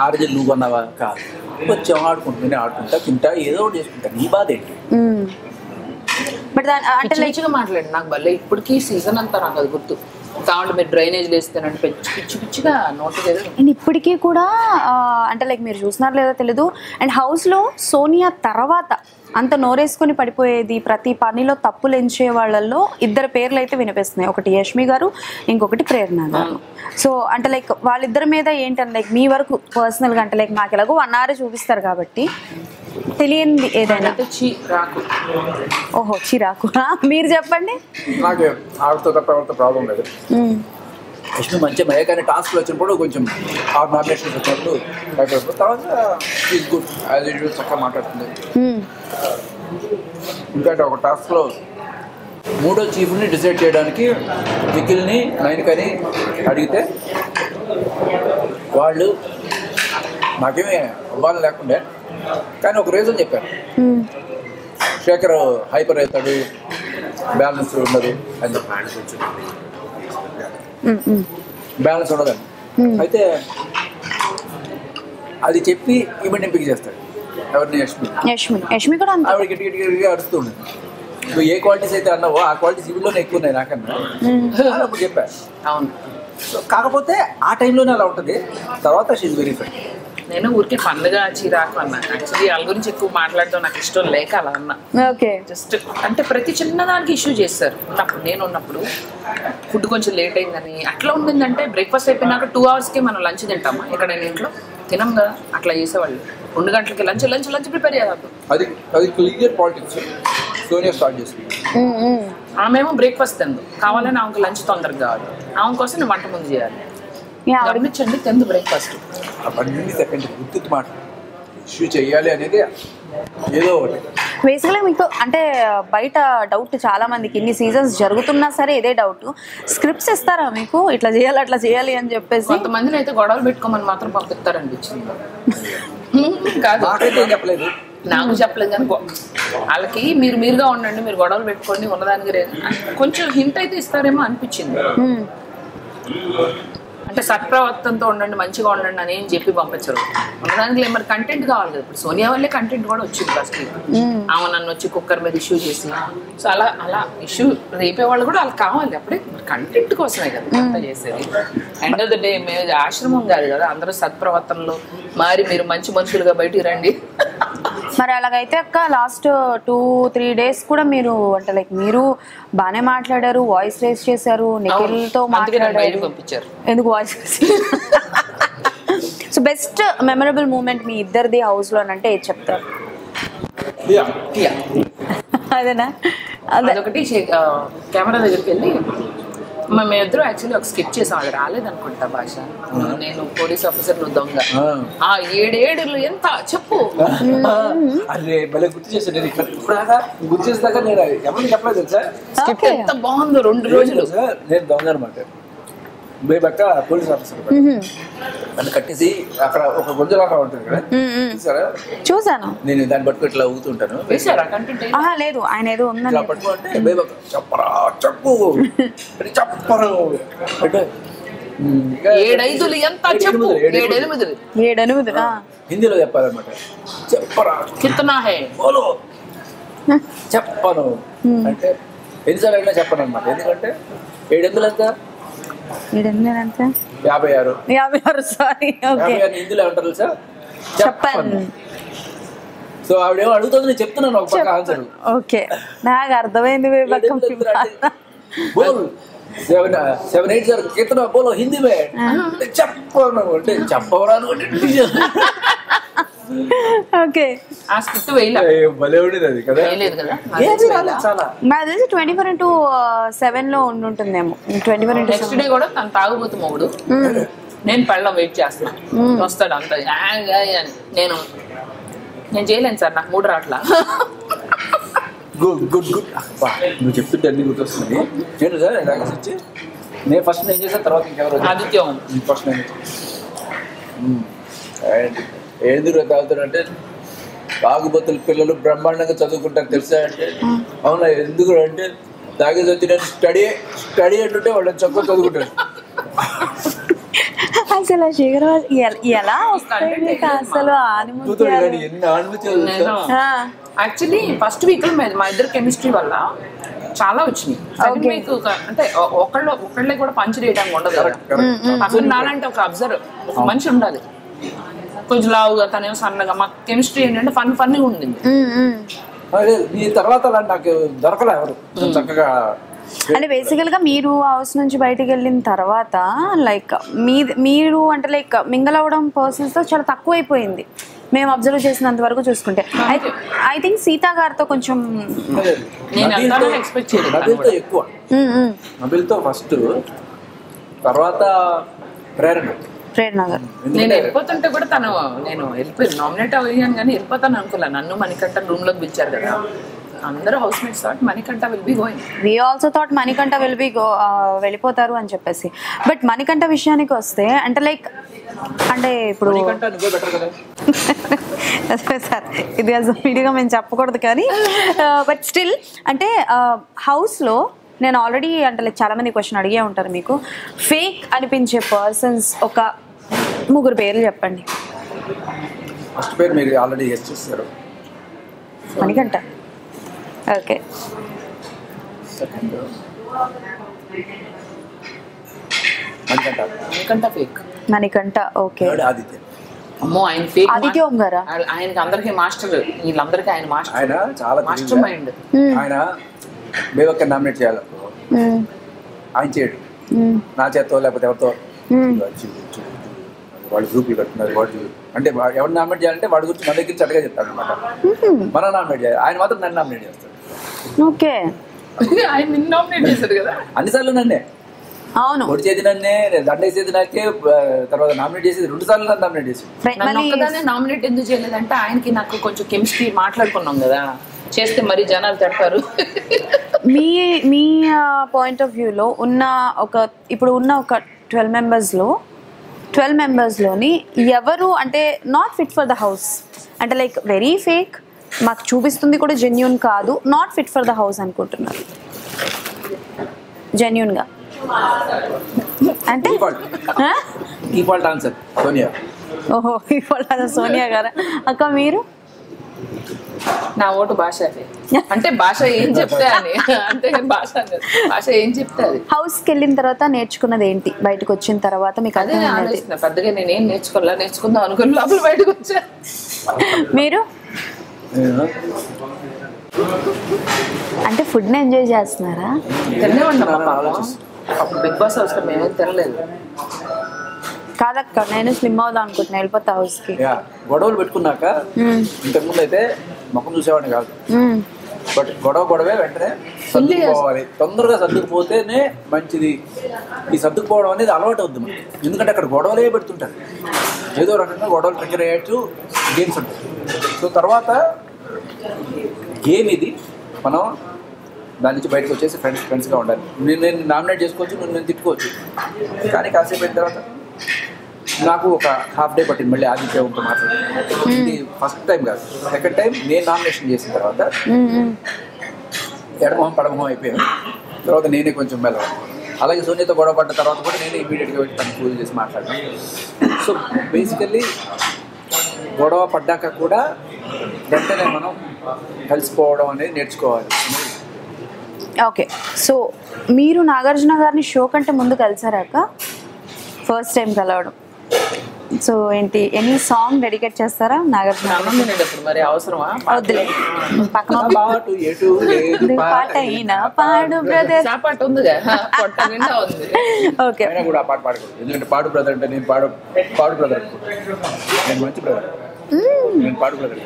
ఆరెంజ్ నువ్వు కొన్నావా కాదు, కొంచెం ఆడుకుంటుంటే ఆడుకుంటా తింటా ఏదో ఒకటి చేసుకుంటా, నీ బాధ ఏంటి? బట్ అంటే మంచిగా మాట్లాడి నాకు భలే ఇప్పటికీ సీజన్ అంతా నాకు అది గుర్తు. కాబట్టి మీరు డ్రైనేజ్ వేస్తానంటే పిచ్చి పిచ్చిగా నోట్ లేదు. అండ్ ఇప్పటికీ కూడా అంటే లైక్ మీరు చూసినారు లేదో తెలీదు, అండ్ హౌస్లో సోనియా తర్వాత అంత నోరేసుకొని పడిపోయేది ప్రతి పనిలో తప్పులు ఎంచే వాళ్ళల్లో 2 పేర్లు అయితే వినిపిస్తున్నాయి. ఒకటి యష్మి గారు, ఇంకొకటి ప్రేరణ గారు. సో అంటే లైక్ వాళ్ళిద్దరి మీద ఏంటంటే లైక్ మీ వరకు పర్సనల్గా అంటే లైక్ మాకు ఎలాగో 1 hour చూపిస్తారు కాబట్టి తెలియంది ఏదైనా. ఓహో చిరాకు, మీరు చెప్పండి. నాకు ఆవిడతో తప్ప ఎవరితో ప్రాబ్లం లేదు. యష్మి మంచి మయకాని టాస్క్లు వచ్చినప్పుడు కొంచెం ఆ నామినేషన్స్ వచ్చినప్పుడు భయపడిపోతుంది. తర్వాత ఈజ్ గుడ్ యాజ్ యూజువల్ చక్కగా మాట్లాడుతుంది. ఎందుకంటే ఒక టాస్క్లో 3వ చీఫ్ని డిసైడ్ చేయడానికి నిఖిల్ని నైనికని అడిగితే వాళ్ళు నాకేమీ అవ్వాలని లేకుండే కానీ ఒక రీజన్ చెప్పారు. శేఖర్ హైపర్ అవుతాడు, బ్యాలెన్స్ ఉండదు అని బ్యాలెన్స్ ఉండదని అయితే అది చెప్పి ఈవెంట్ ఎంపిక చేస్తాడు. ఎవరిని? యష్మి కూడా ఆవిడ గిట్టి అరుస్తూ ఉండదు. నువ్వు ఏ క్వాలిటీస్ అయితే అన్నావో ఆ క్వాలిటీస్ వీళ్ళలోనే ఎక్కువ ఉన్నాయి నాకన్నా అప్పుడు చెప్పా. అవును. సో కాకపోతే ఆ టైంలోనే అలా ఉంటుంది. తర్వాత షీఈ్ వెరీ ఫైన్. నేను ఊరికే పండుగ చిరాకు అన్నా. యాక్చువల్లీ వాళ్ళ గురించి ఎక్కువ మాట్లాడటం నాకు ఇష్టం లేక అలా అన్నా. ఓకే. జస్ట్ అంటే ప్రతి చిన్నదానికి ఇష్యూ చేస్తారు. నేను ఉన్నప్పుడు ఫుడ్ కొంచెం లేట్ అయిందని అట్లా ఉండిందంటే బ్రేక్ఫాస్ట్ అయిపోయినాక 2 hours మనం లంచ్ తింటామా? ఇక్కడ నేను ఇంట్లో తినం కదా. అట్లా చేసేవాళ్ళు 2 గంటలకి లంచ్ ప్రిపేర్ చేయాలి. అది క్లియర్ పాలిటిక్స్. సోనియా స్టార్ట్ చేసింది. ఆమెమో బ్రేక్ఫాస్ట్ తిందు, కావాలని ఆమెకు లంచ్ తొందరగా కావాలి. ఆమె కోసం నేను వంట ముందు చేయాలి. గమనించండి, తిందు బ్రేక్ఫాస్ట్. అవన్నీ సెకండ్ గుర్తు మాట ఇష్యూ చెయ్యాలి అనేది ఏదో ఒకటి. బేసిక్గా మీకు అంటే బయట డౌట్ చాలా మందికి ఇన్ని సీజన్స్ జరుగుతున్నా సరే ఇదే డౌట్, స్క్రిప్ట్స్ ఇస్తారా మీకు ఇట్లా చేయాలి అట్లా చేయాలి అని చెప్పేసి? కొంతమందిని అయితే గొడవలు పెట్టుకోమని మాత్రం పంపిస్తారనిపించింది. కాదు నాకైతే ఏం చెప్పలేదు, నాకు చెప్పలేదు కానీ వాళ్ళకి మీరుగా ఉండండి, మీరు గొడవలు పెట్టుకోండి ఉన్నదానికి కొంచెం హింట్ అయితే ఇస్తారేమో అనిపించింది. అంటే సత్ప్రవర్తనతో ఉండండి, మంచిగా ఉండండి అని ఏం చెప్పి పంపించరు. ఉన్నదానికి మరి కంటెంట్ కావాలి కదా. ఇప్పుడు సోనియా వల్లే కంటెంట్ కూడా వచ్చింది ఫస్ట్. ఆమె నన్ను వచ్చి కుక్కర్ మీద ఇష్యూ చేసి సో అలా ఇష్యూ రేపే వాళ్ళు కూడా వాళ్ళకి కావాలి. అప్పుడే కంటెంట్ కోసమే కదా అంతా చేసేది. ఎండ్ ఆఫ్ ద డే మేము ఆశ్రమం కాదు కదా, అందరూ సత్ప్రవర్తనలో మారి మీరు మంచి మనుషులుగా బయటికి రండి. మరి అలాగైతే అక్క లాస్ట్ 2-3 days కూడా మీరు అంటే లైక్ మీరు బాగానే మాట్లాడారు, వాయిస్ రేస్ చేశారు, నిఖిల్తో మాట్లాడారు. పంపించారు ఎందుకు voice? So best memorable moment మీ ఇద్దరిది హౌస్ లో అంటే ఏది చెప్తారు? అదేనా? అదొకటి కెమెరా దగ్గరికి వెళ్ళి మేమిద్దరు యాక్చువల్లీ ఒక స్కిప్ చేసాం. అది రాలేదనుకుంటా భాష. నేను పోలీస్ ఆఫీసర్, నువ్వు దొంగ. 7 ఏడులు ఎంత చెప్పు. అరే భలే గుర్తు చేశాను. నేను గుర్తు చేసాక నేను ఎవరికి చెప్పలేదు తెలుసా. స్కిప్ ఎంత బాగుందో. 2 రోజులు నేను దొంగ అనమాట. బేబక్క పోలీస్ ఆఫీసర్ నన్ను కట్టేసి అక్కడ ఒక గొంజలాగా ఉంటుంది కదా, చూసారా? చూసాను. నేను దాన్ని పట్టుకు ఇట్లా ఊగుతుంటాను. లేదు ఆయన ఏదో ఉందని పట్టుకుంటే బేబక్క చెప్పరా చెప్పు చెప్పరు అంటే 7 ఎంత చెప్పు. 7 హిందీలో చెప్పాలన్నమాట. చెప్పరా కితనా హై బోలో చెప్పను అంటే ఎన్నిసార్లు అయినా చెప్పను అనమాట. ఎందుకంటే 7 ఎంత 56 సారీ హిందీలో అంటారు తెలుసా చెప్పను. సో ఆవిడేమో అడుగుతుంది, నేను చెప్తున్నాను ఒక పక్క ఆన్సర్. ఓకే నాకు అర్థమైంది. 7-8 కితనా బోలో హిందీ మే చెప్పను అంటే చెప్పవరా అనుకుంటే ఓకే. ఆ స్కిట్ వేయలే, భలే ఉండేది అది కదా. వేయలేదు కదా. చాలా నాకు తెలిసి 24/7 లో ఉంటుందేమో. 24/7 నెక్స్ట్ డే కూడా తను తాగుబోతు మొగుడు, నేను పెళ్ళం వెయిట్ చేస్తున్నా వస్తాడు అంత అని. నేను చేయలేను సార్, నాకు మూడు రాట్లా. Good good good. నువ్వు చెప్తుంటే అన్ని గుర్తొస్తుంది. నేను సార్ రాకేష్ వచ్చి నేను ఫస్ట్ నేను చేసిన తర్వాత ఇంకెవరు? ఆదిత్యం ఫస్ట్ నేను ఎందుకు తాగుతాడంటే తాగుబోతుల పిల్లలు బ్రహ్మాండంగా చదువుకుంటారు తెలుసా అంటే, అవునా ఎందుకు అంటే తాగేసి వచ్చి నేను స్టడీ అంటుంటే వాళ్ళని చక్కగా చదువుకుంటాడు. అసలు శేఖర్ ఎలా వస్తాయి అసలు ఎన్ని ఆనుమతి. యాక్చువల్లీ ఫస్ట్ వీక్ లో మా ఇద్దరు కెమిస్ట్రీ వల్ల చాలా వచ్చినాయి. సెకండ్ వీక్ అంటే ఒకళ్ళే కూడా పంచ్ చేయడానికి ఉండదు కదా. అసలు నాలంటే ఒక అబ్జర్వ్ ఒక మనిషి ఉండాలి, కొంచెం లావుగా తనేమో సన్నగా. మా కెమిస్ట్రీ ఏంటంటే ఫన్నీ ఉండింది. ఈ తర్వాత నాకు దొరకలే ఎవరు చక్కగా. అంటే బేసికల్ గా మీరు హౌస్ నుంచి బయటకు వెళ్ళిన తర్వాత లైక్ మీరు అంటే లైక్ మింగల్ అవ్వడం పర్సన్స్ తో చాలా తక్కువ అయిపోయింది మేము అబ్జర్వ్ చేసినంత వరకు చూసుకుంటే. ఐ థింక్ సీతా గారితో కొంచెం నేను ఎక్స్పెక్ట్ చేయలేదు. ఎక్కువ నబిల్తో ఫస్ట్ తర్వాత ప్రేరణ గారు. నేను వెళ్ళిపోతుంటే కూడా నేను వెళ్ళిపోయి నామినేట్ అయ్యాను కానీ వెళ్ళిపోతాను అనుకోలే. నన్ను మణికంఠ రూమ్ లోకి పిలిచారు కదా, అందరూ housemates thought Manikanta will be going. We also thought Manikanta will be వెళ్ళిపోతారు అని చెప్పేసి. బట్ మణికంఠ విషయానికి వస్తే అంటే లైక్ అంటే ఇప్పుడు సార్ ఇది వీడియోగా మేము చెప్పకూడదు కానీ బట్ స్టిల్ అంటే హౌస్లో నేను ఆల్రెడీ అంటే లైక్ చాలా మంది క్వశ్చన్ అడిగే ఉంటారు మీకు. ఫేక్ అనిపించే పర్సన్స్ ఒక 3 పేర్లు చెప్పండి. ఫస్ట్ పేరు మీరు ఆల్రెడీ గెస్ చేస్తారు, Manikanta. Okay. Second Manikanta fake. Manikanta okay. Aditya. అమ్మో ఆయన ఫేక్. ఆదిత్య ఓం గారా? ఆయనకి అందరికి మాస్టర్, వీళ్ళందరికీ ఆయన మాస్టర్. ఆయన చాలా మాస్టర్ మైండ్. ఆయన బేవక్క నామినేట్ చేయాలి, ఆయన చేయడు. నా చేత్తో లేకపోతే ఎవరితో వాళ్ళు గ్రూపులు కట్టున్నారు, వాడు అంటే ఎవరు నామినేట్ చేయాలంటే వాడి గురించి మన దగ్గర చక్కగా చెప్తాడు అనమాట. మనం నామినేట్ చేయాలి, ఆయన మాత్రం నన్ను నామినేట్ చేస్తాడు. ఓకే. ఆయన నిన్ను నామినేట్ చేశాడు కదా అన్నిసార్లు నన్నే. అవును, పొడి చేతి నన్నే, దండేసేది నాకే, తర్వాత నామినేట్ చేసేది 2 సార్లు నన్ను నామినేట్ చేసి. నన్ను ఒక్కదాన్ని నామినేట్ ఎందుకు చేయలేదంటే ఆయనకి నాకు కొంచెం కెమిస్ట్రీ మాట్లాడుకున్నాం కదా, చేస్తే మరి జనాలు తిడతారు. మీ పాయింట్ ఆఫ్ వ్యూలో ఉన్న ఇప్పుడు ఉన్న ఒక 12 మెంబర్స్లోని ఎవరు అంటే not fit for the house, అంటే లైక్ వెరీ ఫేక్, మాకు చూపిస్తుంది కూడా జెన్యూన్ కాదు, not fit for the house అనుకుంటున్నారు జెన్యూన్గా అంటే? Default answer Sonia. ఓహో, డిఫాల్ట్ ఆన్సర్ సోనియా గారా? అక్క మీరు? నా ఓటు భాష. అంటే భాష ఏం చెప్తే అని, అంటే భాష ఏం చెప్తే అది. హౌస్కి వెళ్ళిన తర్వాత నేర్చుకున్నది ఏంటి బయటకు వచ్చిన తర్వాత మీకు? అదే ఆలోచిస్తున్నా, పెద్దగా నేనేం నేర్చుకుందాం అనుకుని లోపల బయటకు వచ్చా. మీరు అంటే ఫుడ్ని ఎంజాయ్ చేస్తున్నారా? అప్పుడు బిగ్ బాస్ హౌస్ లో మేమేం తినలేదు. కాదక్క, నేను స్లిమ్ అవుదాం అనుకుంటున్నా, వెళ్ళిపోతా హౌస్కి. గొడవలు పెట్టుకున్నాక ఇంతకుముందు అయితే ముఖం చూసేవాడిని కాదు, బట్ గొడవే వెంటనే సర్దుకుపోవాలి. తొందరగా సర్దుకుపోతేనే మంచిది. ఈ సర్దుకుపోవడం అనేది అలవాటు అవుద్ది మనకి, ఎందుకంటే అక్కడ గొడవలే పెడుతుంటారు, ఏదో రకంగా గొడవలు ట్రిగ్గర్ అయ్యేట్టు గేమ్స్ ఉంటాయి. సో తర్వాత గేమ్ ఇది, మనం దాని నుంచి బయటకు వచ్చేసి ఫ్రెండ్స్గా ఉండాలి. నేను నామినేట్ చేసుకోవచ్చు, నేను తిట్టుకోవచ్చు, కానీ కాసేపు అయిన తర్వాత నాకు ఒక హాఫ్ డే పట్టింది మళ్ళీ ఆదిత్య ఉంటూ మాట్లాడుతున్నాను. ఇది ఫస్ట్ టైం కాదు, సెకండ్ టైం నేను నామినేషన్ చేసిన తర్వాత ఎడమొహం పడమొహం అయిపోయాను. తర్వాత నేనే కొంచెం మెల్లగా, అలాగే సోనియాతో గొడవ పడ్డ తర్వాత కూడా నేనే ఇమీడియట్గా వెళ్ళి తను పూజ చేసి మాట్లాడాను. సో బేసికల్లీ గొడవ పడ్డాక కూడా వెంటనే మనం కలిసిపోవడం అనేది నేర్చుకోవాలి. ఓకే. సో మీరు నాగార్జున గారిని షో కంటే ముందు కలిసారాక? ఫస్ట్ టైం కలవడం. సో ఏంటి, ఎనీ సాంగ్ డెడికేట్ చేస్తారా నాగార్జున? మరి అవసరమా? వద్దులే, పక్కన పాడు బ్రదర్ పాట ఉందిగా. ఓకే, కూడా ఆ పాట పాడకూడదు, ఎందుకంటే పాడు బ్రదర్ అంటే నేను పాడు బ్రదర్, నేను మంచి బ్రదర్, నేను పాడు బ్రదర్.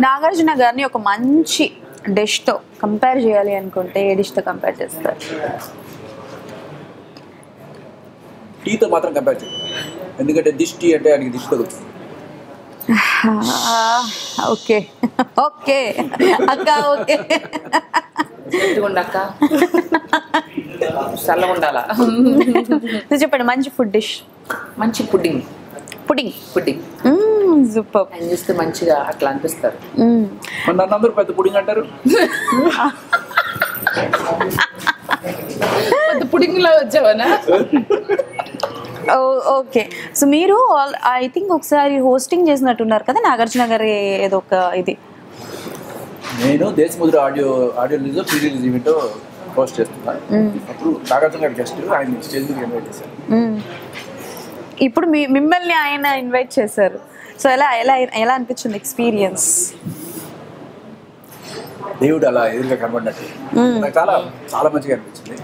నాగార్జున గారిని ఒక మంచి డిష్తో కంపేర్ చేయాలి అనుకుంటే ఏ డిష్తో కంపేర్ చేస్తారు? టీతో మాత్రం కంపేర్ చేయాలి, ఎందుకంటే దిష్టి అంటే ఆయనకి దిష్టితో వచ్చింది. ఓకే ఓకే అక్క, ఓకే అక్క చల్లగా ఉండాలా? చెప్పండి, మంచి ఫుడ్ డిష్. మంచి పుడ్డింగ్. సూపర్. ఆయన చూస్తే మంచిగా అట్లా అనిపిస్తారు. నన్ను అందరూ పెద్ద పుడింగ్ అంటారు. పెద్ద పుడింగ్ లా వచ్చావనా? ఓకే. సో మీరు ఐ థింక్ ఒకసారి హోస్టింగ్ చేసినట్టున్నారు కదా నాగార్జున గారి ఏదో ఒక ఇది? నేను Desamuduru audio release pre release event host చేస్తున్నాను. అప్పుడు నాగార్జున గారి గెస్ట్ ఆయన స్టేజ్ మీద ఇన్వైట్ చేశారు. ఇప్పుడు మిమ్మల్ని ఆయన ఇన్వైట్ చేశారు. సో ఎలా అనిపించింది ఎక్స్పీరియన్స్? దేవుడు అలా ఎదురుగా కనబడినట్టు నాకు చాలా చాలా మంచిగా అనిపించింది.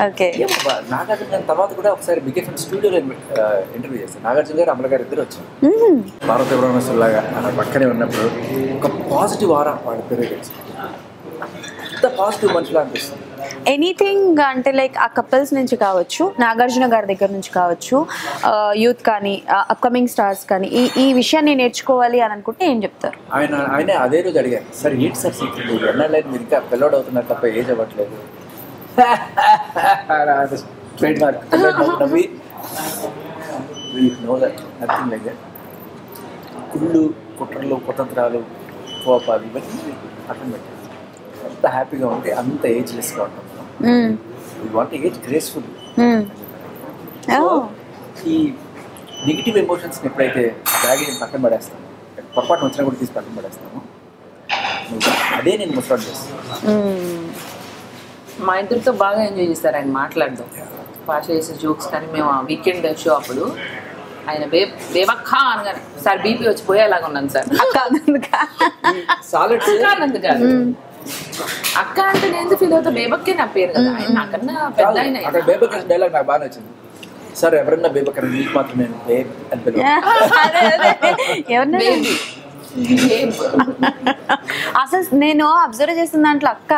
ఓకే. నాగార్జున గారి తర్వాత కూడా ఒకసారి బిగ్ ఎఫ్ఎం స్టూడియోలో ఇంటర్వ్యూ చేశాను. నాగార్జున గారు అమల గారు ఇద్దరు వచ్చారు. భారత బ్రహ్మసులాగా అలా పక్కనే ఉన్నప్పుడు ఒక పాజిటివ్ ఆరా వాళ్ళిద్దరే తెలిసి అంత పాజిటివ్ మనుషులా అనిపిస్తుంది. ఎనీథింగ్ అంటే లైక్ ఆ కపుల్స్ నుంచి కావచ్చు, నాగార్జున గారి దగ్గర నుంచి కావచ్చు, యూత్ కానీ అప్కమింగ్ స్టార్స్ కానీ ఈ విషయాన్ని నేర్చుకోవాలి అని అనుకుంటే ఏం చెప్తారు? ఆయన అదే రోజు అడిగారు, సార్ ఏంటి సార్ సీక్రెట్, ఎన్నెళ్ళైనా మీరు ఇంకా పిల్లడు అవుతున్నారు తప్ప ఏజ్ అవ్వట్లేదు. Trade mark nothing like that. కుళ్ళు, కుట్రలు, కుతంత్రాలు, కోపాలు ఇవన్నీ పక్కన పెట్టారు. అంత హ్యాపీగా ఉంటే అంత ఏజ్లెస్గా ఉంటాం. We want age graceful. ఈ నెగిటివ్ ఎమోషన్స్ని ఎప్పుడైతే బ్యాగ్ పక్కన పడేస్తాము, పొరపాటు వచ్చినా కూడా తీసి పక్కన పడేస్తాము, అదే నేను ముసలాడు చేస్తాను. మా ఇద్దరితో బాగా ఎంజాయ్ చేస్తారు ఆయన మాట్లాడడం, భాష చేసే జోక్స్. కానీ మేము ఆ వీకెండ్ షో అప్పుడు ఆయన బేబక్క అనగానే సార్ బీపీ వచ్చి పోయేలాగా ఉన్నాను సార్. అక్క ఆనంద్ గారు అక్క అంటే నేను ఫీల్ అవుతా, బేబక్కే నా పేరు కదా, ఆయన నాకన్నా పెద్ద ఆయన. అక్కడ బేబక్క డైలాగ్ నాకు బాగా నచ్చింది. సార్ ఎవరన్నా బేబక్క మీకు మాత్రం నేను బేబ్ అని పిలవాలి. అసలు నేను అబ్జర్వ్ చేసిన దాంట్లో అక్క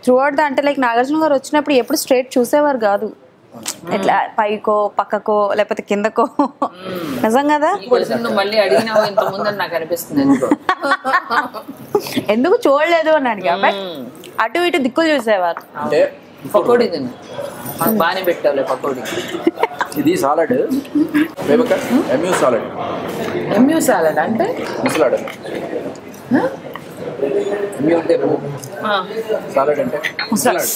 త్రూ అవుట్ అంటే లైక్ నాగార్జున గారు వచ్చినప్పుడు ఎప్పుడు స్ట్రైట్ చూసేవారు కాదు, ఎట్లా పైకో పక్కకో లేకపోతే కిందకో. నిజం కదా? మళ్ళీ అడిగినావు ఇంత ముందని నాకు అనిపిస్తుంది. ఎందుకు చూడలేదు అని అడిగా, బట్ అటు ఇటు దిక్కులు చూసేవారు. పకోడీ తిన్నా మాకు బాగానే పెట్టావులే పకోడీ. ఇది salad, Mu salad. Mu salad అంటే ముసలాడు. ఎంయూ అంటే సాలడ్ అంటే ముసలాడు.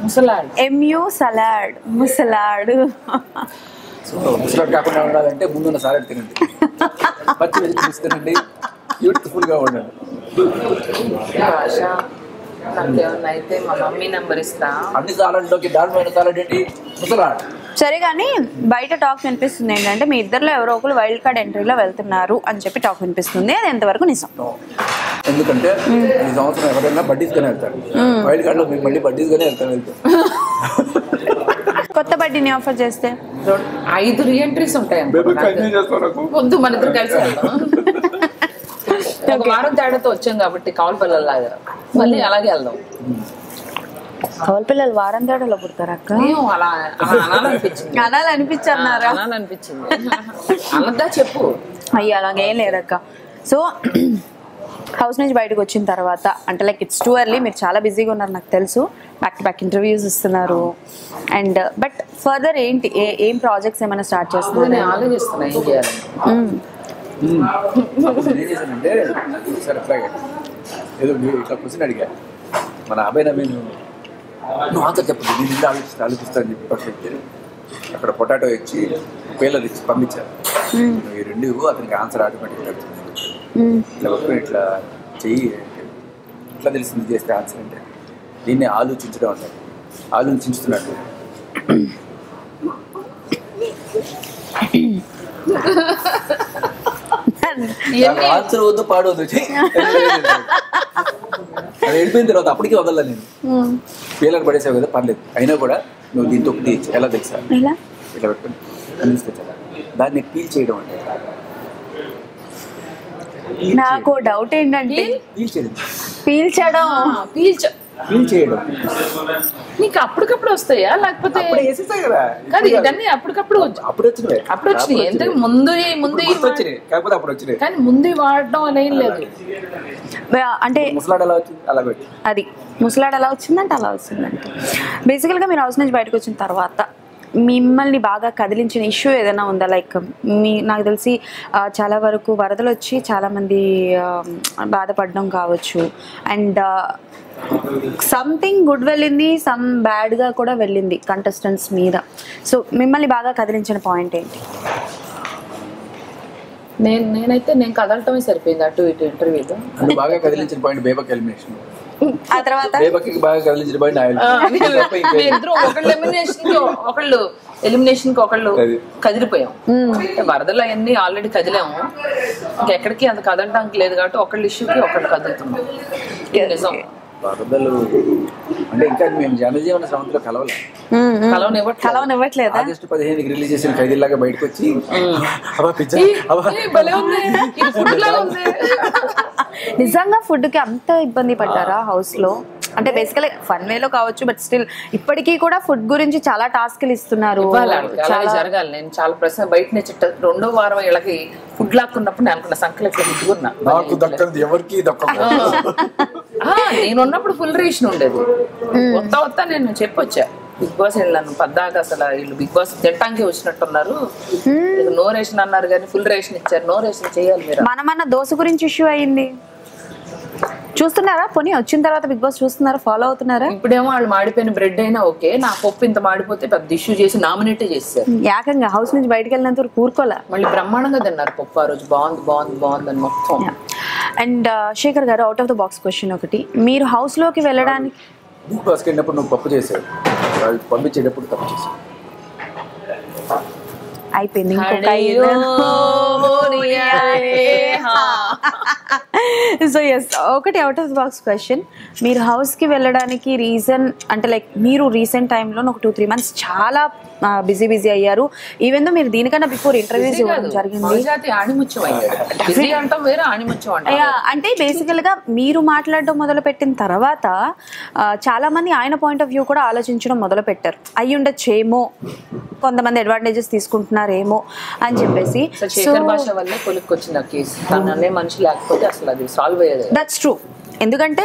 ముసలాడు ఎంయూ సలాడ్, ముసలాడు. ముసలాడు కాకుండా ఉండాలంటే ముందున్న సాలడ్ తినండి, పచ్చి వెజిటబుల్స్ తినండి, బ్యూటిఫుల్ గా ఉండండి. నాకేమన్నా అయితే మా మమ్మీ నెంబర్ ఇస్తా. అన్ని సాలడ్లోకి దారుణమైన సాలడ్ ఏంటి? ముసలాడు. సరే, కానీ బయట టాక్ వినిపిస్తుంది ఏంటంటే మీ ఇద్దరులో ఎవరో ఒకరు వైల్డ్ కార్డ్ ఎంట్రీలో వెళ్తున్నారు అని చెప్పి టాక్ వినిపిస్తుంది. అది ఎంతవరకు నిజం? ఎందుకంటే ఈ సంవత్సరం ఎవరైనా బడ్డీస్ గానే వెళ్తారు, వైల్డ్ కార్డ్ లో మేము మళ్ళీ బడ్డీస్ గానే వెళ్తాం. కొత్త బడ్డీని ఆఫర్ చేస్తే 5 రీఎంట్రీస్ ఉంటాయి. వద్దు, మన ఇద్దరు కలిసి వెళ్దాం. ఒక వారం తేడాతో వచ్చాం కాబట్టి కౌలు పిల్లలాగా మళ్ళీ అలాగే వెళ్దాం. కౌలు పిల్లలు వారం తేడాలో పుడతారు అక్క? అలా అనాలనిపించింది. అనాలనిపించారా? అనాలనిపించింది. అన్నదా చెప్పు. అయ్యి అలాగేం లేదక్క. సో హౌస్ నుంచి బయటకు వచ్చిన తర్వాత అంటే లైక్ ఇట్స్ టూ ఎర్లీ, మీరు చాలా బిజీగా ఉన్నారు నాకు తెలుసు, బ్యాక్ టు బ్యాక్ ఇంటర్వ్యూస్ ఇస్తున్నారు. అండ్ బట్ ఫర్దర్ ఏంటి, ఏం ప్రాజెక్ట్స్ ఏమైనా స్టార్ట్ చేస్తున్నారు? నేను ఆలోచిస్తున్నా ఏం చేయాలి. ఏం చేశానంటే సరే అట్లాగే ఏదో ఇట్లా క్వశ్చన్ అడిగా, మన అబ్బాయి నేను నువ్వు ఆన్సర్ చెప్పదు, నేను ఇంత ఆలోచిస్తాను చెప్పి పక్కకి అక్కడ పొటాటో ఇచ్చి పేర్లు తెచ్చి పంపించారు. ఈ 2 అతనికి ఆన్సర్ ఆటోమేటిక్గా వచ్చింది. ఇట్లా పట్టుకుని ఇట్లా చెయ్యి, ఇట్లా తెలిసింది చేస్తే ఆన్సర్ అంటే దీన్ని ఆలోచించడం అంటారు. ఆలోచించుతున్నట్టు ఆన్సర్ వద్దు, పాడవద్దు, అది వెళ్ళిపోయిన తర్వాత అప్పటికే వదల. నేను పేర్లను పడేసావు కదా, పర్లేదు, అయినా కూడా నువ్వు దీంతో ఒకటి ఎలా తెలుసా ఇట్లా పెట్టుకుని అందిస్తా, దాన్ని పీల్ చేయడం అంటే. నాకు డౌట్ ఏంటంటే పీల్చడం నీకు అప్పటికప్పుడు వస్తాయా లేకపోతే కాదు? ఇదన్నీ అప్పుడు వచ్చినాయి. ఎందుకు ముందు కానీ ముందు వాడడం అనేం లేదు. అంటే అది ముసలాడు ఎలా వచ్చిందంటే అలా వచ్చిందంటే బేసికల్గా మీరు హౌస్ నుంచి బయటకు వచ్చిన తర్వాత మిమ్మల్ని బాగా కదిలించిన ఇష్యూ ఏదైనా ఉందా? లైక్ నాకు తెలిసి చాలా వరకు వరదలు వచ్చి చాలామంది బాధపడడం కావచ్చు, అండ్ సంథింగ్ గుడ్ వెళ్ళింది, సమ్ బ్యాడ్గా కూడా వెళ్ళింది కంటెస్టెంట్స్ మీద. సో మిమ్మల్ని బాగా కదిలించిన పాయింట్ ఏంటి? నేనైతే నేను కదలటమే సరిపోయింది అటు ఇటు ఇంటర్వ్యూలో. బాగా కదిలించిన పాయింట్ బేబక్ ఎలిమినేషన్. ఆ తర్వాత బాగా కదిలించిన పాయింట్ ఒకళ్ళు ఎలిమినేషన్ కి ఒకళ్ళు కదిలిపోయాం. వరదలు అవన్నీ ఆల్రెడీ కదిలాము, ఇంకెక్కడికి అంత కదలడానికి లేదు కాబట్టి ఒకళ్ళు ఇష్యూకి ఒకళ్ళు కదులుతున్నాం. నిజం. వరదలు అంటే ఇంకా మేము జనజీవన సంవత్సరం కలవనివ్వట్లేదు. ఆగస్టు 15కి రిలీజ్ చేసిన ఖైదీలాగా బయటకు వచ్చి నిజంగా ఫుడ్ కి అంత ఇబ్బంది పడ్డారా హౌస్ లో? అంటే బేసికలీ ఫన్ వేలో కావచ్చు, బట్ స్టిల్ ఇప్పటికీ కూడా ఫుడ్ గురించి చాలా టాస్క్లు ఇస్తున్నారు. అలాగే జరగాలి. నేను చాలా ప్రశ్న బయట నుంచి 2వ వారం వీళ్ళకి ఫుడ్ లాక్కున్నప్పుడు నేను అనుకున్న సంఖ్యలు ఎట్లా ముట్టుకున్నా. నేను ఉన్నప్పుడు ఫుల్ రేషన్ ఉండేది. వస్తా నేను చెప్పొచ్చా బిగ్ బాస్ నన్ను పద్దాక అసలు వీళ్ళు బిగ్ బాస్ తింటానికి వచ్చినట్టున్నారు, నో రేషన్ అన్నారు కానీ ఫుల్ రేషన్ ఇచ్చారు. నో రేషన్ చేయాలి మీరు. మనమన్న దోశ గురించి ఇష్యూ అయింది చూస్తున్నారా? పోనీ వచ్చిన తర్వాత బిగ్ బాస్ చూస్తున్నారా, ఫాలో అవుతున్నారా? ఇప్పుడేమో వాళ్ళు మాడిపోయిన బ్రెడ్ అయినా ఓకే, నా పప్పు ఇంత మాడిపోతే పెద్ద ఇష్యూ చేసి నామినేటే చేశారు. ఏకంగా హౌస్ నుంచి బయటకు వెళ్ళినంత వరకు కూరుకోలే, మళ్ళీ బ్రహ్మాండంగా తిన్నారు పప్పు. ఆ రోజు బాగుంది అని మొత్తం. అండ్ శేఖర్ గారు, out of the box question ఒకటి, మీరు హౌస్ లోకి వెళ్ళడానికి బిగ్ బాస్కి వెళ్ళినప్పుడు నువ్వు పప్పు చేసావు, పంపించేటప్పుడు తప్పు చేసావు. అయిపోయింది. సో ఎస్, ఒకటి out of the box question, మీరు హౌస్కి వెళ్ళడానికి రీజన్ అంటే లైక్ మీరు రీసెంట్ టైంలో ఒక 2-3 months చాలా బిజీ అయ్యారు. ఈవెన్ దో మీరు దీనికన్నా బిఫోర్ ఇంటర్వ్యూస్ ఇవ్వడం జరిగింది. అంటే బేసికల్ గా మీరు మాట్లాడడం మొదలు పెట్టిన తర్వాత చాలా మంది ఆయన పాయింట్ ఆఫ్ వ్యూ కూడా ఆలోచించడం మొదలు పెట్టారు. అయ్యి ఉండొచ్చేమో, కొంతమంది అడ్వాంటేజెస్ తీసుకుంటున్నారేమో అని చెప్పేసి. శేఖర్ భాష వల్లే కొలుక్కొచ్చిన కేసు, తననే మనిషి లేకపోతే అసలు అది సాల్వ్ అయ్యేది. That's true. ఎందుకంటే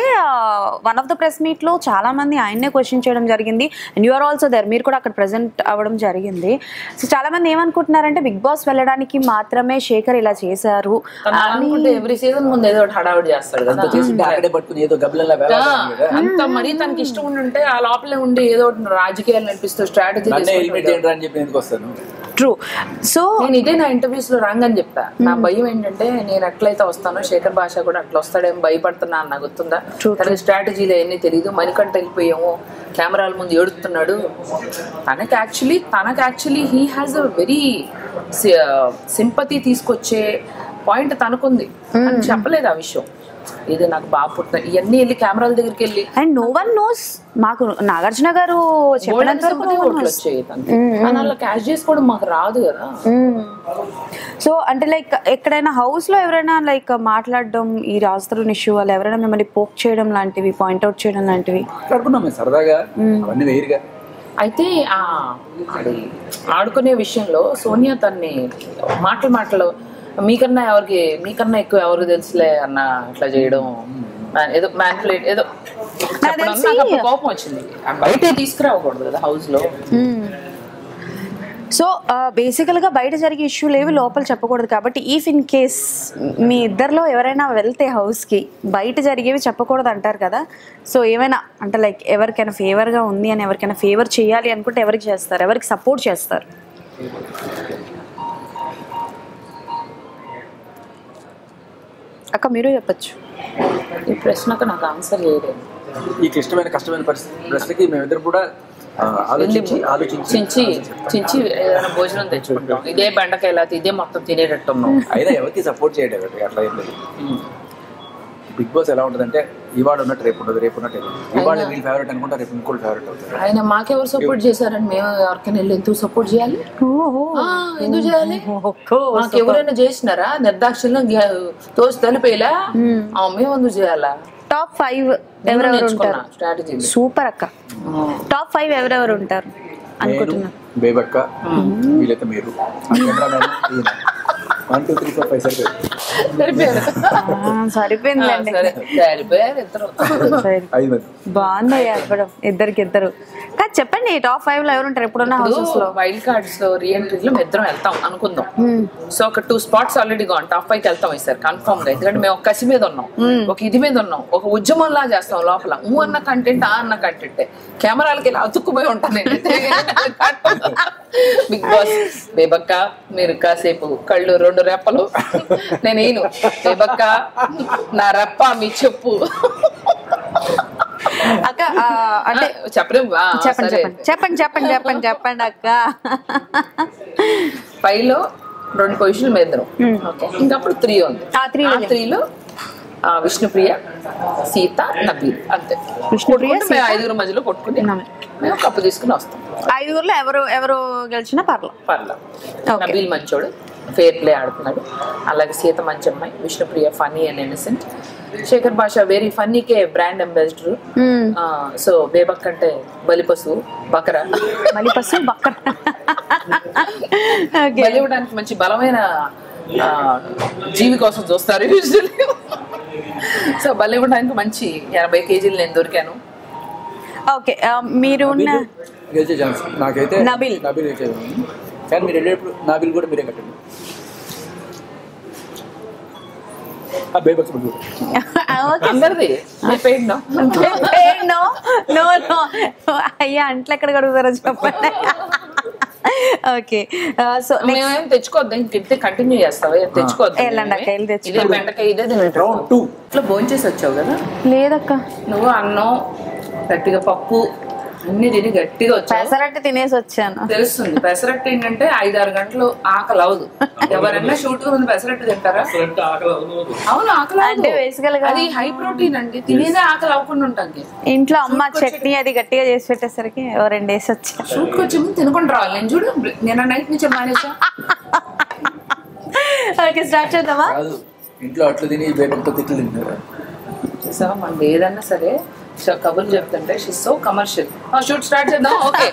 one of the press meet లో చాలా మంది ఆయన్నే క్వశ్చన్ చేయడం జరిగింది. And you are also there, మీరు కూడా అక్కడ ప్రెసెంట్ అవ్వడం జరిగింది. సో చాలా మంది ఏమనుకుంటున్నారంటే బిగ్ బాస్ వెళ్ళడానికి మాత్రమే శేఖర్ ఇలా చేశారు. ఎవ్రీ సీజన్ ముందు ఏదో హడావుడి చేస్తాడు, అంత మరీ తనకి ఇష్టం ఉంటే ఆ లోపలే ఉండి ఏదో రాజకీయాలు నడిపిస్తూ స్ట్రాటజీ. ట్రూ. సో నేను ఇదే నా ఇంటర్వ్యూస్ లో రాంగ్ అని చెప్పా. నా భయం ఏంటంటే నేను ఎట్లయితే వస్తానో శేఖర్ భాష కూడా అట్లా వస్తాడేమో భయపడుతున్నా అన్న గుర్తుందా. తనకి స్ట్రాటజీలో ఎన్ని తెలియదు, మణికంఠ వెళ్ళిపోయాము, కెమెరాల ముందు ఏడుతున్నాడు. తనకి actually he has a very sympathy తీసుకొచ్చే పాయింట్ తనకుంది అని చెప్పలేదు ఆ విషయం. ఇది నాకు బాగా పుట్టిన ఇవన్నీ వెళ్ళి కెమెరాల దగ్గరికి వెళ్ళి అండ్ నో వన్ నోస్. మాకు నాగార్జున గారు చెప్పినంత వరకు అలా క్యాష్ చేసుకోవడం మాకు రాదు కదా. సో అంటే లైక్ ఎక్కడైనా హౌస్ లో ఎవరైనా లైక్ మాట్లాడడం, ఈ రాజతరుణ్ ఇష్యూ వాళ్ళు ఎవరైనా మిమ్మల్ని పోక్ చేయడం లాంటివి, పాయింట్అవుట్ చేయడం లాంటివి సరదాగా అయితే అది ఆడుకునే విషయంలో సోనియా తన్ని మాటలు మీకన్నా ఎక్కువ ఎవరికి తెలుసులే అన్న ఇట్లా చేయడం, ఏదో మ్యానిపులేట్ ఏదో కోపం వచ్చింది. బయట తీసుకురావకూడదు కదా హౌస్ లో. సో బేసికల్ గా బయట జరిగే ఇష్యూలు ఏవి లోపల చెప్పకూడదు. కాబట్టి ఈఫ్ ఇన్ కేస్ మీ ఇద్దరిలో ఎవరైనా వెళ్తే హౌస్ కి బయట జరిగేవి చెప్పకూడదు అంటారు కదా. సో ఏమైనా అంటే లైక్ ఎవరికైనా ఫేవర్ గా ఉంది అని, ఎవరికైనా ఫేవర్ చేయాలి అనుకుంటే ఎవరికి చేస్తారు, ఎవరికి సపోర్ట్ చేస్తారు? అక్క మీరు చెప్పచ్చు. ఈ ప్రశ్నకు నాకు ఆన్సర్ చేయలేదు. ఈ కష్టమైన ప్రశ్నకి మేమిద్దరు కూడా చించి ఏదైనా భోజనం తెచ్చుకుంటాం. ఇదే బెండకాయ లేకపోతే ఇదే మొత్తం తినేటట్టున్నాం. అయినా ఎవరికి సపోర్ట్ చేయడం అట్లా ఏం లేదు. బిగ్ బాస్ ఎలా ఉంటుందంటే ఇవాళ ఉన్నట్టు రేపు ఉండదు, రేపు ఉన్నట్టు ఇవాళ వీళ్ళు ఫేవరెట్ అనుకుంటా, రేపు ఇంకోటి ఫేవరెట్ అవుతుంది. ఆయన మాకెవరు సపోర్ట్ చేశారని మేము ఎవరికైనా వెళ్ళి ఎందుకు సపోర్ట్ చేయాలి? ఎందుకు చేయాలి? మాకు ఎవరైనా చేసినారా? నిర్దాక్షిణ్యంగా తోసి తలిపేలా మేము ఎందుకు చేయాలా? టాప్ 5 ఎవరెవరు ఉంటారు? స్ట్రాటజీ సూపర్ అక్క. టాప్ 5 ఎవరెవరు ఉంటారు అనుకుంటున్నారు? బేబక్క, వీళ్ళైతే మీరు, 1 2 3 4 5 సరిపోయిందండి. బాగుందయ్యా ఇవ్వడం ఇద్దరు. కాదు చెప్పండి, టాప్ 5 లో ఎవరు ఉంటారు ఎప్పుడున్నా హౌసెస్ లో? వైల్డ్ కార్డ్స్ లో రీఎంట్రీస్ లో ఇద్దరం వెళ్తాం అనుకుందాం. సో ఒక 2 spots ఆల్రెడీ గాన్. టాప్ 5 కి వెళ్తాం ఈసారి కన్ఫర్మ్ గా. ఎందుకంటే మేము ఒక కసి మీద ఉన్నాం, ఒక ఇది మీద ఉన్నాం, ఒక ఉద్యమంలా చేస్తాం లోపల. అన్న కంటెంట్ అన్న కంటెంట్ కెమెరాలకి ఇలా అతుక్కుపోయి ఉంటాను. బిగ్ బాస్ బేబక్క మీరు కాసేపు కళ్ళు 2 రెప్పలు నేను బేబక్క నా రెప్ప మీ చెప్పు అక్క. అంటే చెప్పండి అక్క. 5 లో 2 పొజిషన్లు మేద్దరం. ఇంకప్పుడు 3 ఉంది. ఆ 3లో విష్ణుప్రియ, సీత, నబీల్ అంతే. విష్ణుప్రియ 5 మధ్యలో కొట్టుకుని మేము కప్పు తీసుకుని వస్తాం. 5లో ఎవరు గెలిచినా పర్లా. నబీల్ మంచోడు, ఫేర్ ప్లే ఆడుతున్నాడు. అలాగే సీత మంచి అమ్మాయి, Vishnupriya funny and innocent, Shekhar Basha very ఫన్నీకే బ్రాండ్ అంబాసిడర్. సో బేబక్ అంటే బలిపశు బకరా, బలిపశు బక్కర. బలి ఇవ్వడానికి మంచి బలమైన జీవి కోసం చూస్తారు యూజువల్లీ. సో బలి ఇవ్వడానికి మంచి 80 kg నేను దొరికాను. ఓకే, మీరు గెలిచే ఛాన్స్ నాకైతే నబిల్ గెలిచేది. కానీ మీరు వెళ్ళేప్పుడు నాబిల్ కూడా మీరే కట్టండి. అందరిది అయ్యా అంట్లు ఎక్కడ కడుగుతారో చెప్పండి. ఓకే, సో మేమేం తెచ్చుకోవద్దు, ఇంకెత్తే కంటిన్యూ చేస్తావా? తెచ్చుకోవద్దు, ఇదే బెండకాయ ఇదే తింటాం. ఇట్లా భోంచేసి వచ్చావు కదా? లేదక్క, నువ్వు అన్నం గట్టిగా పప్పు అన్ని తిని గట్టిగా వచ్చావు. పెసరట్టు తినేసి వచ్చాను. తెలుస్తుంది. పెసరట్టు ఏంటంటే 5-6 గంటలు ఆకలి అవదు. ఎవరైనా షూట్ ముందు పెసరట్టు తింటారా? అవును, ఆకలి అంటే అది హై ప్రోటీన్ అండి. తినేదే ఆకలి అవ్వకుండా ఉంటాం. ఇంట్లో అమ్మ చట్నీ అది గట్టిగా చేసి పెట్టేసరికి 2 డేస్ వచ్చా. షూట్కి వచ్చే ముందు తినకుండా రావాలి. నేను చూడు నేను నైట్ నుంచి మానేసా. ఓకే, స్టార్ట్ చేద్దామా? ఇంట్లో అట్లా తిని బేబక్తో తిట్లు తింటారు. చూసావా, మనకి ఏదన్నా సరే కబుర్లు చెప్తుంటే she so commercial. Shoot start చేద్దాం. ఓకే,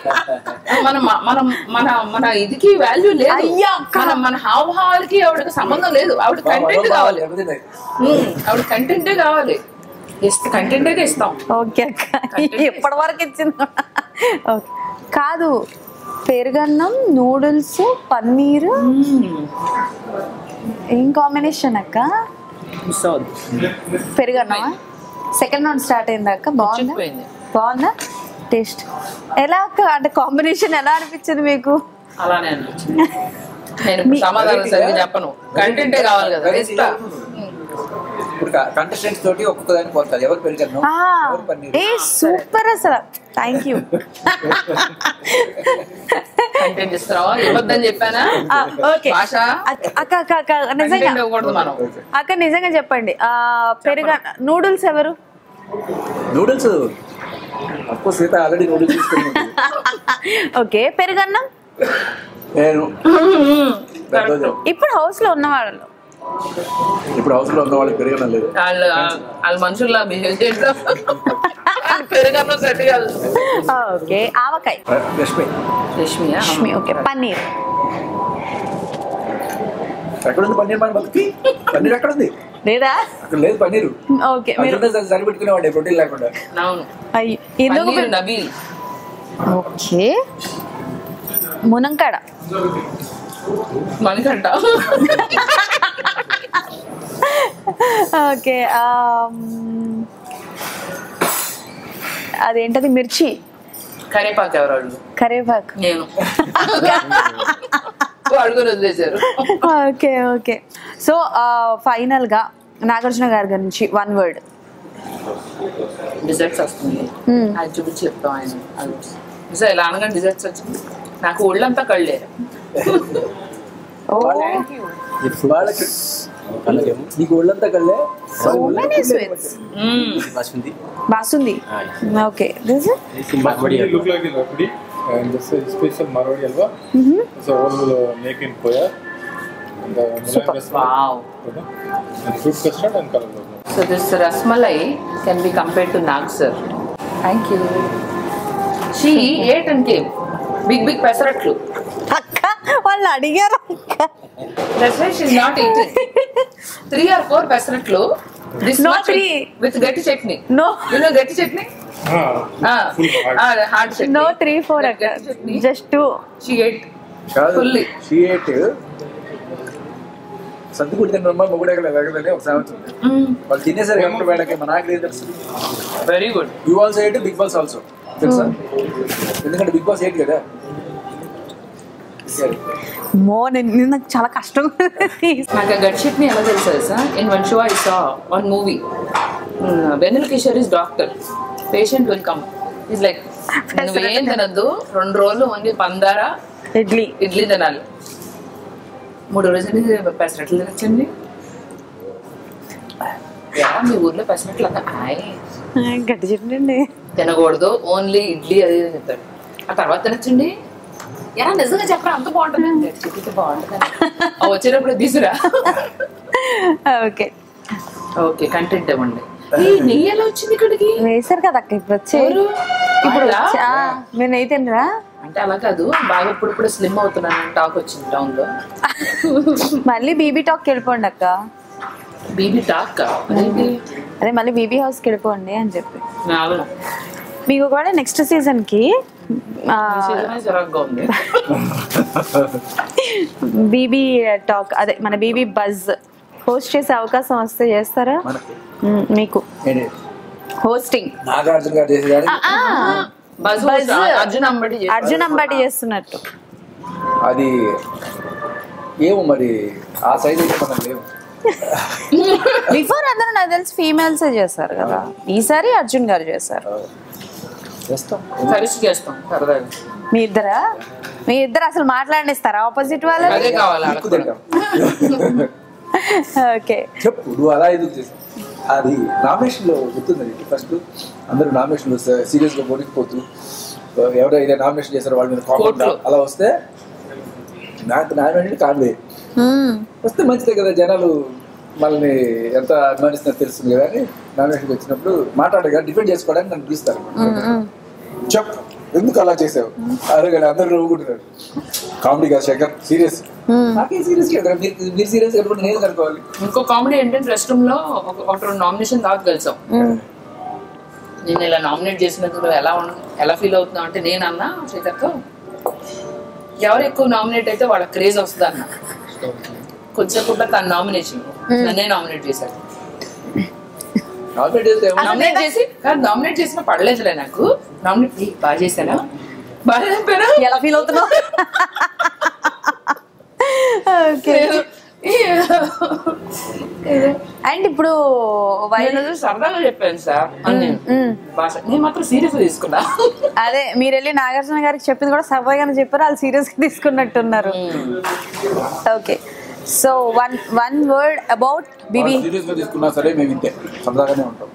మనం మనం మన మన ఇదికి వాల్యూ లేదు. మన హావభావాలకి ఆవిడకి సంబంధం లేదు. ఆవిడ కంటెంట్ కావాలి. ఆవిడ కంటెంటే కావాలి. కంటెంటే ఇస్తాం. ఓకే అక్క, ఎప్పటి వరకు ఇచ్చింది? ఓకే, కాదు, పెరుగన్నం, నూడిల్స్, పన్నీరు, ఏం కాంబినేషన్ అక్క? పెరుగన్నమా? సెకండ్ రౌండ్ స్టార్ట్ అయిందా అక్క? బాగుందా టేస్ట్? ఎలా అక్క, అంటే కాంబినేషన్ ఎలా అనిపించింది మీకు? అలానే అనిపించింది. నేను సమాధానం సరిగ్గా చెప్పను, కంటెంటే కావాలి కదా. ఇప్పుడు కంటెస్టెంట్స్ తోటి ఒక్కొక్క దానికి పోతారు. ఎవరు పెరిగారు? ఏ సూపర్ అసలు, థ్యాంక్ యూ. కంటెంట్ ఇస్తావా? ఇవ్వద్దని చెప్పానా? ఓకే అక్క, అక్క అక్క నిజంగా అక్క నిజంగా చెప్పండి, పెరుగు నూడిల్స్ ఎవరు? నూడిల్స్ సీత ఆల్రెడీ నూడిల్స్ తీసుకుని. ఓకే, పెరుగన్నం నేను ఇప్పుడు హౌస్ లో ఉన్న వాళ్ళు, ఇప్పుడు హౌస్ లో ఉన్న వాళ్ళకి పెరుగన్నం లేదు. వాళ్ళు మనుషుల్లా బిహేవ్ చేస్తాం. పెరుగన్నం సెట్ కాదు. ఓకే, ఆవకాయ రష్మి. ఓకే, పన్నీర్ ఎక్కడుంది? పన్నీర్ మన బతుకి పన్నీర్ ఎక్కడుంది? లేదా? అక్కడ లేదు పన్నీరు. ఓకే, సరిపెట్టుకునేవాడే ప్రోటీన్ లేకుండా. నబీల్. ఓకే, మునంకాడ మణికంట. ఓకే, అదేంటది? మిర్చి. కరేపాకు ఎవరు? కరేపాకు నేను. అడుగుని వదిలేశారు. ఓకే ఓకే, సో ఫైనల్ గా నాగార్జున గారి గురించి 1 word. డిజర్ట్స్ వస్తుంది, అది చూపించి చెప్తాం ఆయన. అది ఇలా అనగా డిజర్ట్స్ వచ్చింది, నాకు ఒళ్ళంతా కళ్ళే. నీకు ఒళ్ళంతా కళ్ళే. Basundi. Okay, and this is special Marwadi halwa. So all make in Koya. And the wow. And fruit custard and color. So this rasmalai can be compared to Nag sir. Thank you. She ate and came. Big pesaratlu. akka వాళ్ళు అడిగారు. That's why she's not eating. 3 or 4 pesaratlu. This no much 3. With gatti chutney. No. You know gatti chutney? Hard chutney. No 3-4 akka. Just 2. She ate fully. She ate. సంతి కూడా తిన్నమ్మా మొగుడేగలే వేగలే ఒక సామెత ఉంది. వాళ్ళు తినేసరికి ఎప్పుడు వేడకే మన ఆకలి తెలుసు. Very good. You also ate, Bigg Boss also తెలుసా? ఎందుకంటే బిగ్ బాస్ ఎయిట్ కదా. నాకు చాలా కష్టం. నాకు గట్టి చట్నీ ఎలా తెలుసా? In one show I saw one movie, వెనిల్ Kishore is doctor, patient will come, is like నువ్వేం తినద్దు 2 రోజులు ఓన్లీ పందారా ఇడ్లీ తినాలి. 3 రోజులు పెసరట్లు తినచ్చండి. మీ ఊర్లో పెసరట్లు గట్టి చట్నీ అండి తినకూడదు, ఓన్లీ ఇడ్లీ అది చెప్తాడు. ఆ తర్వాత తినచ్చండి. ఎలా నిజంగా చెప్పరా? అంత బాగుంటుంది. గట్టి చట్నీ బాగుంటుంది. వచ్చేటప్పుడు తీసురా. ఓకే, ఓకే కంటెంట్ ఇవ్వండి. ఈ నెయ్యి ఎలా వచ్చింది ఇక్కడికి? వేసారు కదా అక్క, ఇప్పుడు వచ్చే ఎవరు? ఇప్పుడు వాళ్ళా? వచ్చా మీరు నెయ్యి తినరా? అంటే అలా కాదు, బాగా ఇప్పుడు స్లిమ్ అవుతున్నాను టాక్ వచ్చింది టౌన్ లో. మళ్ళీ బీబీ టాక్కి వెళ్ళిపోండి అక్క. బీబీ టాక్ అదేంటి? అదే మళ్ళీ బీబీ హౌస్కి వెళ్ళిపోండి అని చెప్పి. అవును, మీకు కూడా నెక్స్ట్ సీజన్ కి జరగగా ఉంది. బీబీ టాక్ అదే మన బీబీ బజ్ హోస్ట్ చేసే అవకాశం వస్తే చేస్తారా? మీకు హోస్టింగ్ నాగార్జున గారు చేసేదాన్ని బజ్ అర్జున్ అంబటి చేస్తున్నట్టు. అది ఏమో మరి ఆ సైజ్ అయితే మనం లేవు. బిఫోర్ అందరూ నాకు తెలిసి ఫీమేల్స్ చేస్తారు కదా, ఈసారి అర్జున్ గారు చేశారు. చేస్తాం, కలిసి చేస్తాం సరదాగా. మీ ఇద్దరు అసలు మాట్లాడిస్తారా ఆపోజిట్ వాళ్ళు? అదే కావాలి. ఓకే చెప్పు, నువ్వు అలా ఎందుకు చేసావు? అది నామినేషన్ లో గుర్తుంది. ఫస్ట్ అందరూ నామినేషన్ సీరియస్ గా పోటీపోతూ ఎవరైతే నామినేషన్ చేశారో వాళ్ళ మీద కామెంట్ అలా వస్తే నాకు నామినేషన్ కాదు వస్తే మంచిదే కదా, జనాలు మనల్ని ఎంత అభిమానిస్తున్నా తెలుస్తుంది కదా అని నామినేషన్కి వచ్చినప్పుడు మాట్లాడగా డిఫెండ్ చేసుకోవడానికి నన్ను పిలుస్తారు. చెప్పు ఎందుకు అలా చేసావు? అరే అందరూ నవ్వుకుంటున్నారు. కామెడీ కాదు శేఖర్, సీరియస్. నాకేం సీరియస్ కదా, మీరు సీరియస్ కనుకుంటే నేను కనుకోవాలి. ఇంకో కామెడీ ఏంటంటే రెస్ట్ రూమ్ లో ఒక రెండు నామినేషన్ దాకా కలిసాం. నేను ఇలా నామినేట్ చేసినందుకు ఎలా ఫీల్ అవుతున్నావు అంటే నేను అన్నా శేఖర్తో, ఎవరు ఎక్కువ నామినేట్ అయితే వాళ్ళ క్రేజ్ వస్తుంది అన్న. కొంచెం కూడా తన నామినేషన్ నన్నే నామినేట్ చేశారు. నామినేట్ చేసిన పడలేదులే నాకు. నామినేట్ బాగా చేశానా, బాగా చెప్పానా, ఎలా ఫీల్ అవుతున్నావు? అండ్ ఇప్పుడు సరదాగా చెప్పాను సార్ నేను మాత్రం సీరియస్ గా తీసుకున్నా. అదే మీరు వెళ్ళి నాగార్జున గారికి చెప్పింది కూడా సరదాగానే చెప్పారు, వాళ్ళు సీరియస్ గా తీసుకున్నట్టున్నారు. Okay, so one word about BB. Serious గా తీసుకున్నా సరే మేము ఇంతే సరదాగానే ఉంటాం.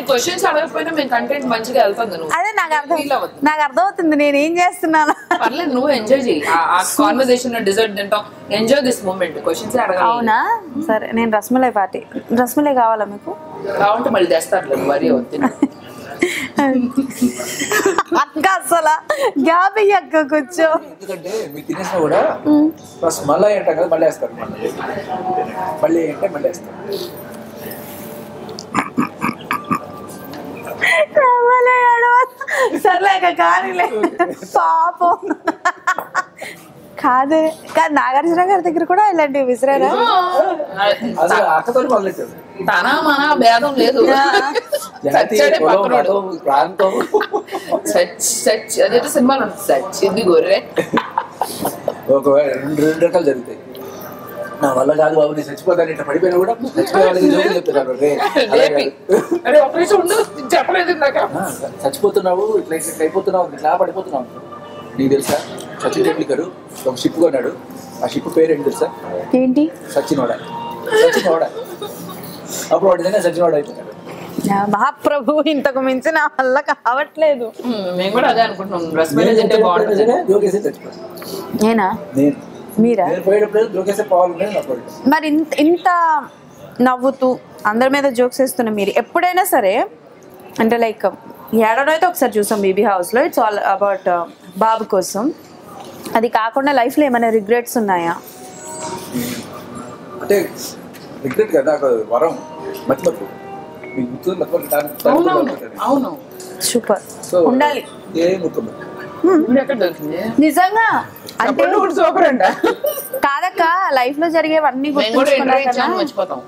క్వశ్చన్స్ అడగకపోయినా మేము కంటెంట్ మంచిగా వెళ్తుంది. అదే నాకు అర్థమవుతుంది నేనేం చేస్తున్నాను. పర్లేదు, నువ్వు ఎంజాయ్ చేయి ఆ కాన్వర్సేషన్. డిజర్ట్ తింటాం, ఎంజాయ్ దిస్ మూమెంట్. క్వశ్చన్స్ అడగాలి. అవునా? సరే, నేను రసమలై కావాలా మీకు? కావాలంటే మళ్ళీ తెస్తారు మరీ వద్దు. అక్క అసలు గ్యాప్ అక్క కూర్చో. ఎందుకంటే మీరు తినేసినా కూడా ఫస్ట్ మళ్ళీ అంటాం కదా, మళ్ళీ వేస్తారు. మళ్ళీ అంటే మళ్ళీ వేస్తారు. సర్లేక కానీలే పాపం. కాదు నాగార్జున గారి దగ్గర కూడా ఇలాంటివి విసిరారా? అక్కతో మొదలెట్టారు. తన మన భేదం లేదు. ప్రాంతం అదేదో సినిమాలు ఉంటుంది, సచ్చింది గొర్రె. ఒకవేళ రెండు రకాలు జరుగుతాయి. నా వల్ల కాదు బాబు నేను చచ్చిపోతాను ఇట్లా పడిపోయినా కూడా చచ్చిపోతున్నావు ఇట్లా ఇట్లా అయిపోతున్నావు ఇట్లా పడిపోతున్నావు. నీకు తెలుసా సచిన్ టెండూల్కర్ ఒక షిప్ కొన్నాడు. ఆ షిప్ పేరు ఏంటి తెలుసా? ఏంటి? సచినోడ. అప్పుడు వాడు నిజంగా సచినోడ అయిపోతాడు. మహాప్రభు ఇంతకు మించి నా వల్ల కావట్లేదు. మేము కూడా అదే అనుకుంటున్నాం. నేనా? మీరా? మరి ఇంత నవ్వుతూ అందరి మీద జోక్స్ వేస్తున్నా మీరు ఎప్పుడైనా సరే అంటే లైక్ ఏడాడో అయితే ఒకసారి చూసాం బీబీ హౌస్లో, ఇట్స్ ఆల్ అబౌట్ బాబు కోసం. అది కాకుండా లైఫ్లో ఏమైనా రిగ్రెట్స్ ఉన్నాయా? అంటే రిగ్రెట్ కదా, వరం మర్చిపోతు. అవును, సూపర్ ఉండాలి నిజంగా. అంటే సూపర్ అంట కాదక్క, లైఫ్ లో జరిగేవన్నీ మర్చిపోతాం.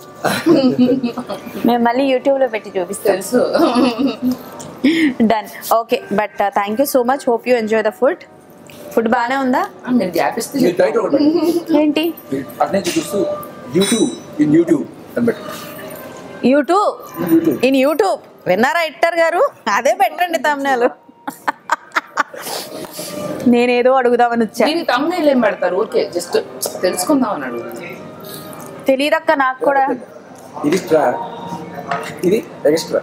మేము మళ్ళీ యూట్యూబ్ లో పెట్టి చూపిస్తాం. Done. Okay, but thank you so much. Hope you enjoy the food. Food బాగానే ఉందా? ఏంటి యూట్యూబ్ విన్నారా ఎడిటర్ గారు? అదే పెట్టండి తమ్నేలు. నేనేదో అడుగుదామని వచ్చా. తమ్నేల్ ఏం పెడతారు? ఓకే, జస్ట్ తెలుసుకుందామని అడుగు. తెలియదక్క నాకు కూడా. ఇది extra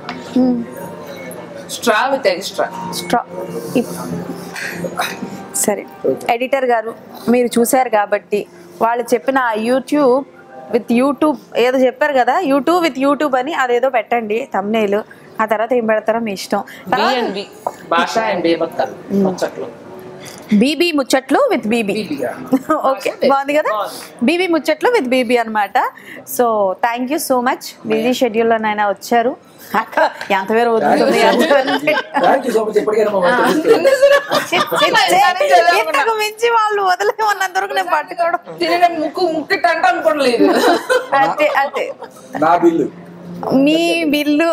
straw with extra straw. సరే ఎడిటర్ గారు, మీరు చూశారు కాబట్టి వాళ్ళు చెప్పిన యూట్యూబ్ విత్ యూట్యూబ్ ఏదో చెప్పారు కదా, యూట్యూబ్ విత్ యూట్యూబ్ అని అదేదో పెట్టండి thumbnail. ఆ తర్వాత ఏం పెడతారో మీ ఇష్టం. B&B భాష అండ్ బేబక్కలు ముచ్చట్లు. బీబీ ముచ్చట్లు విత్ బీబీ. ఓకే, బాగుంది కదా, బీబీ ముచ్చట్లు విత్ బీబీ అనమాట. So thank you so much, busy షెడ్యూల్లో నైనా వచ్చారు. ఎంత వేరు అవుతుంది, ఇంతకు మించి వాళ్ళు వదిలేమన్నంత వరకు నేను పట్టుకోవడం తినడం ముక్కు టంట అనుకోలేదు. అంతే అంతే. నా బిల్లు మీ బిల్లు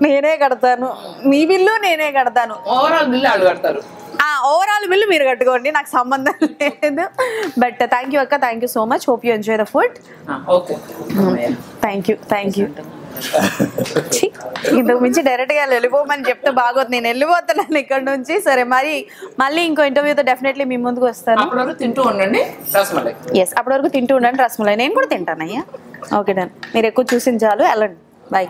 నేనే కడతాను, మీ బిల్లు నేనే కడతాను. ఓవరాల్ బిల్లు ఆడు కడతారు. ఓవరాల్ బిల్లు మీరు కట్టుకోండి, నాకు సంబంధం లేదు. బట్ థ్యాంక్ యూ అక్క, thank you so much. Hope you enjoy the food. Okay, thank you. ఇంతకు మించి డైరెక్ట్ గా వెళ్ళిపోమని చెప్తే బాగోదు, నేను వెళ్ళిపోతున్నాను ఇక్కడ నుంచి. సరే, మరి మళ్ళీ ఇంకో ఇంటర్వ్యూతో డెఫినెట్లీ మీ ముందుకు వస్తాను. అప్పటి వరకు తింటూ ఉండండి రసమలై. ఎస్, అప్పటి వరకు తింటూ ఉండండి రసమలై. నేను కూడా తింటానయ్యా. ఓకే డన్, మీరు ఎక్కువ చూసిన చాలు, వెళ్ళండి. బాయ్.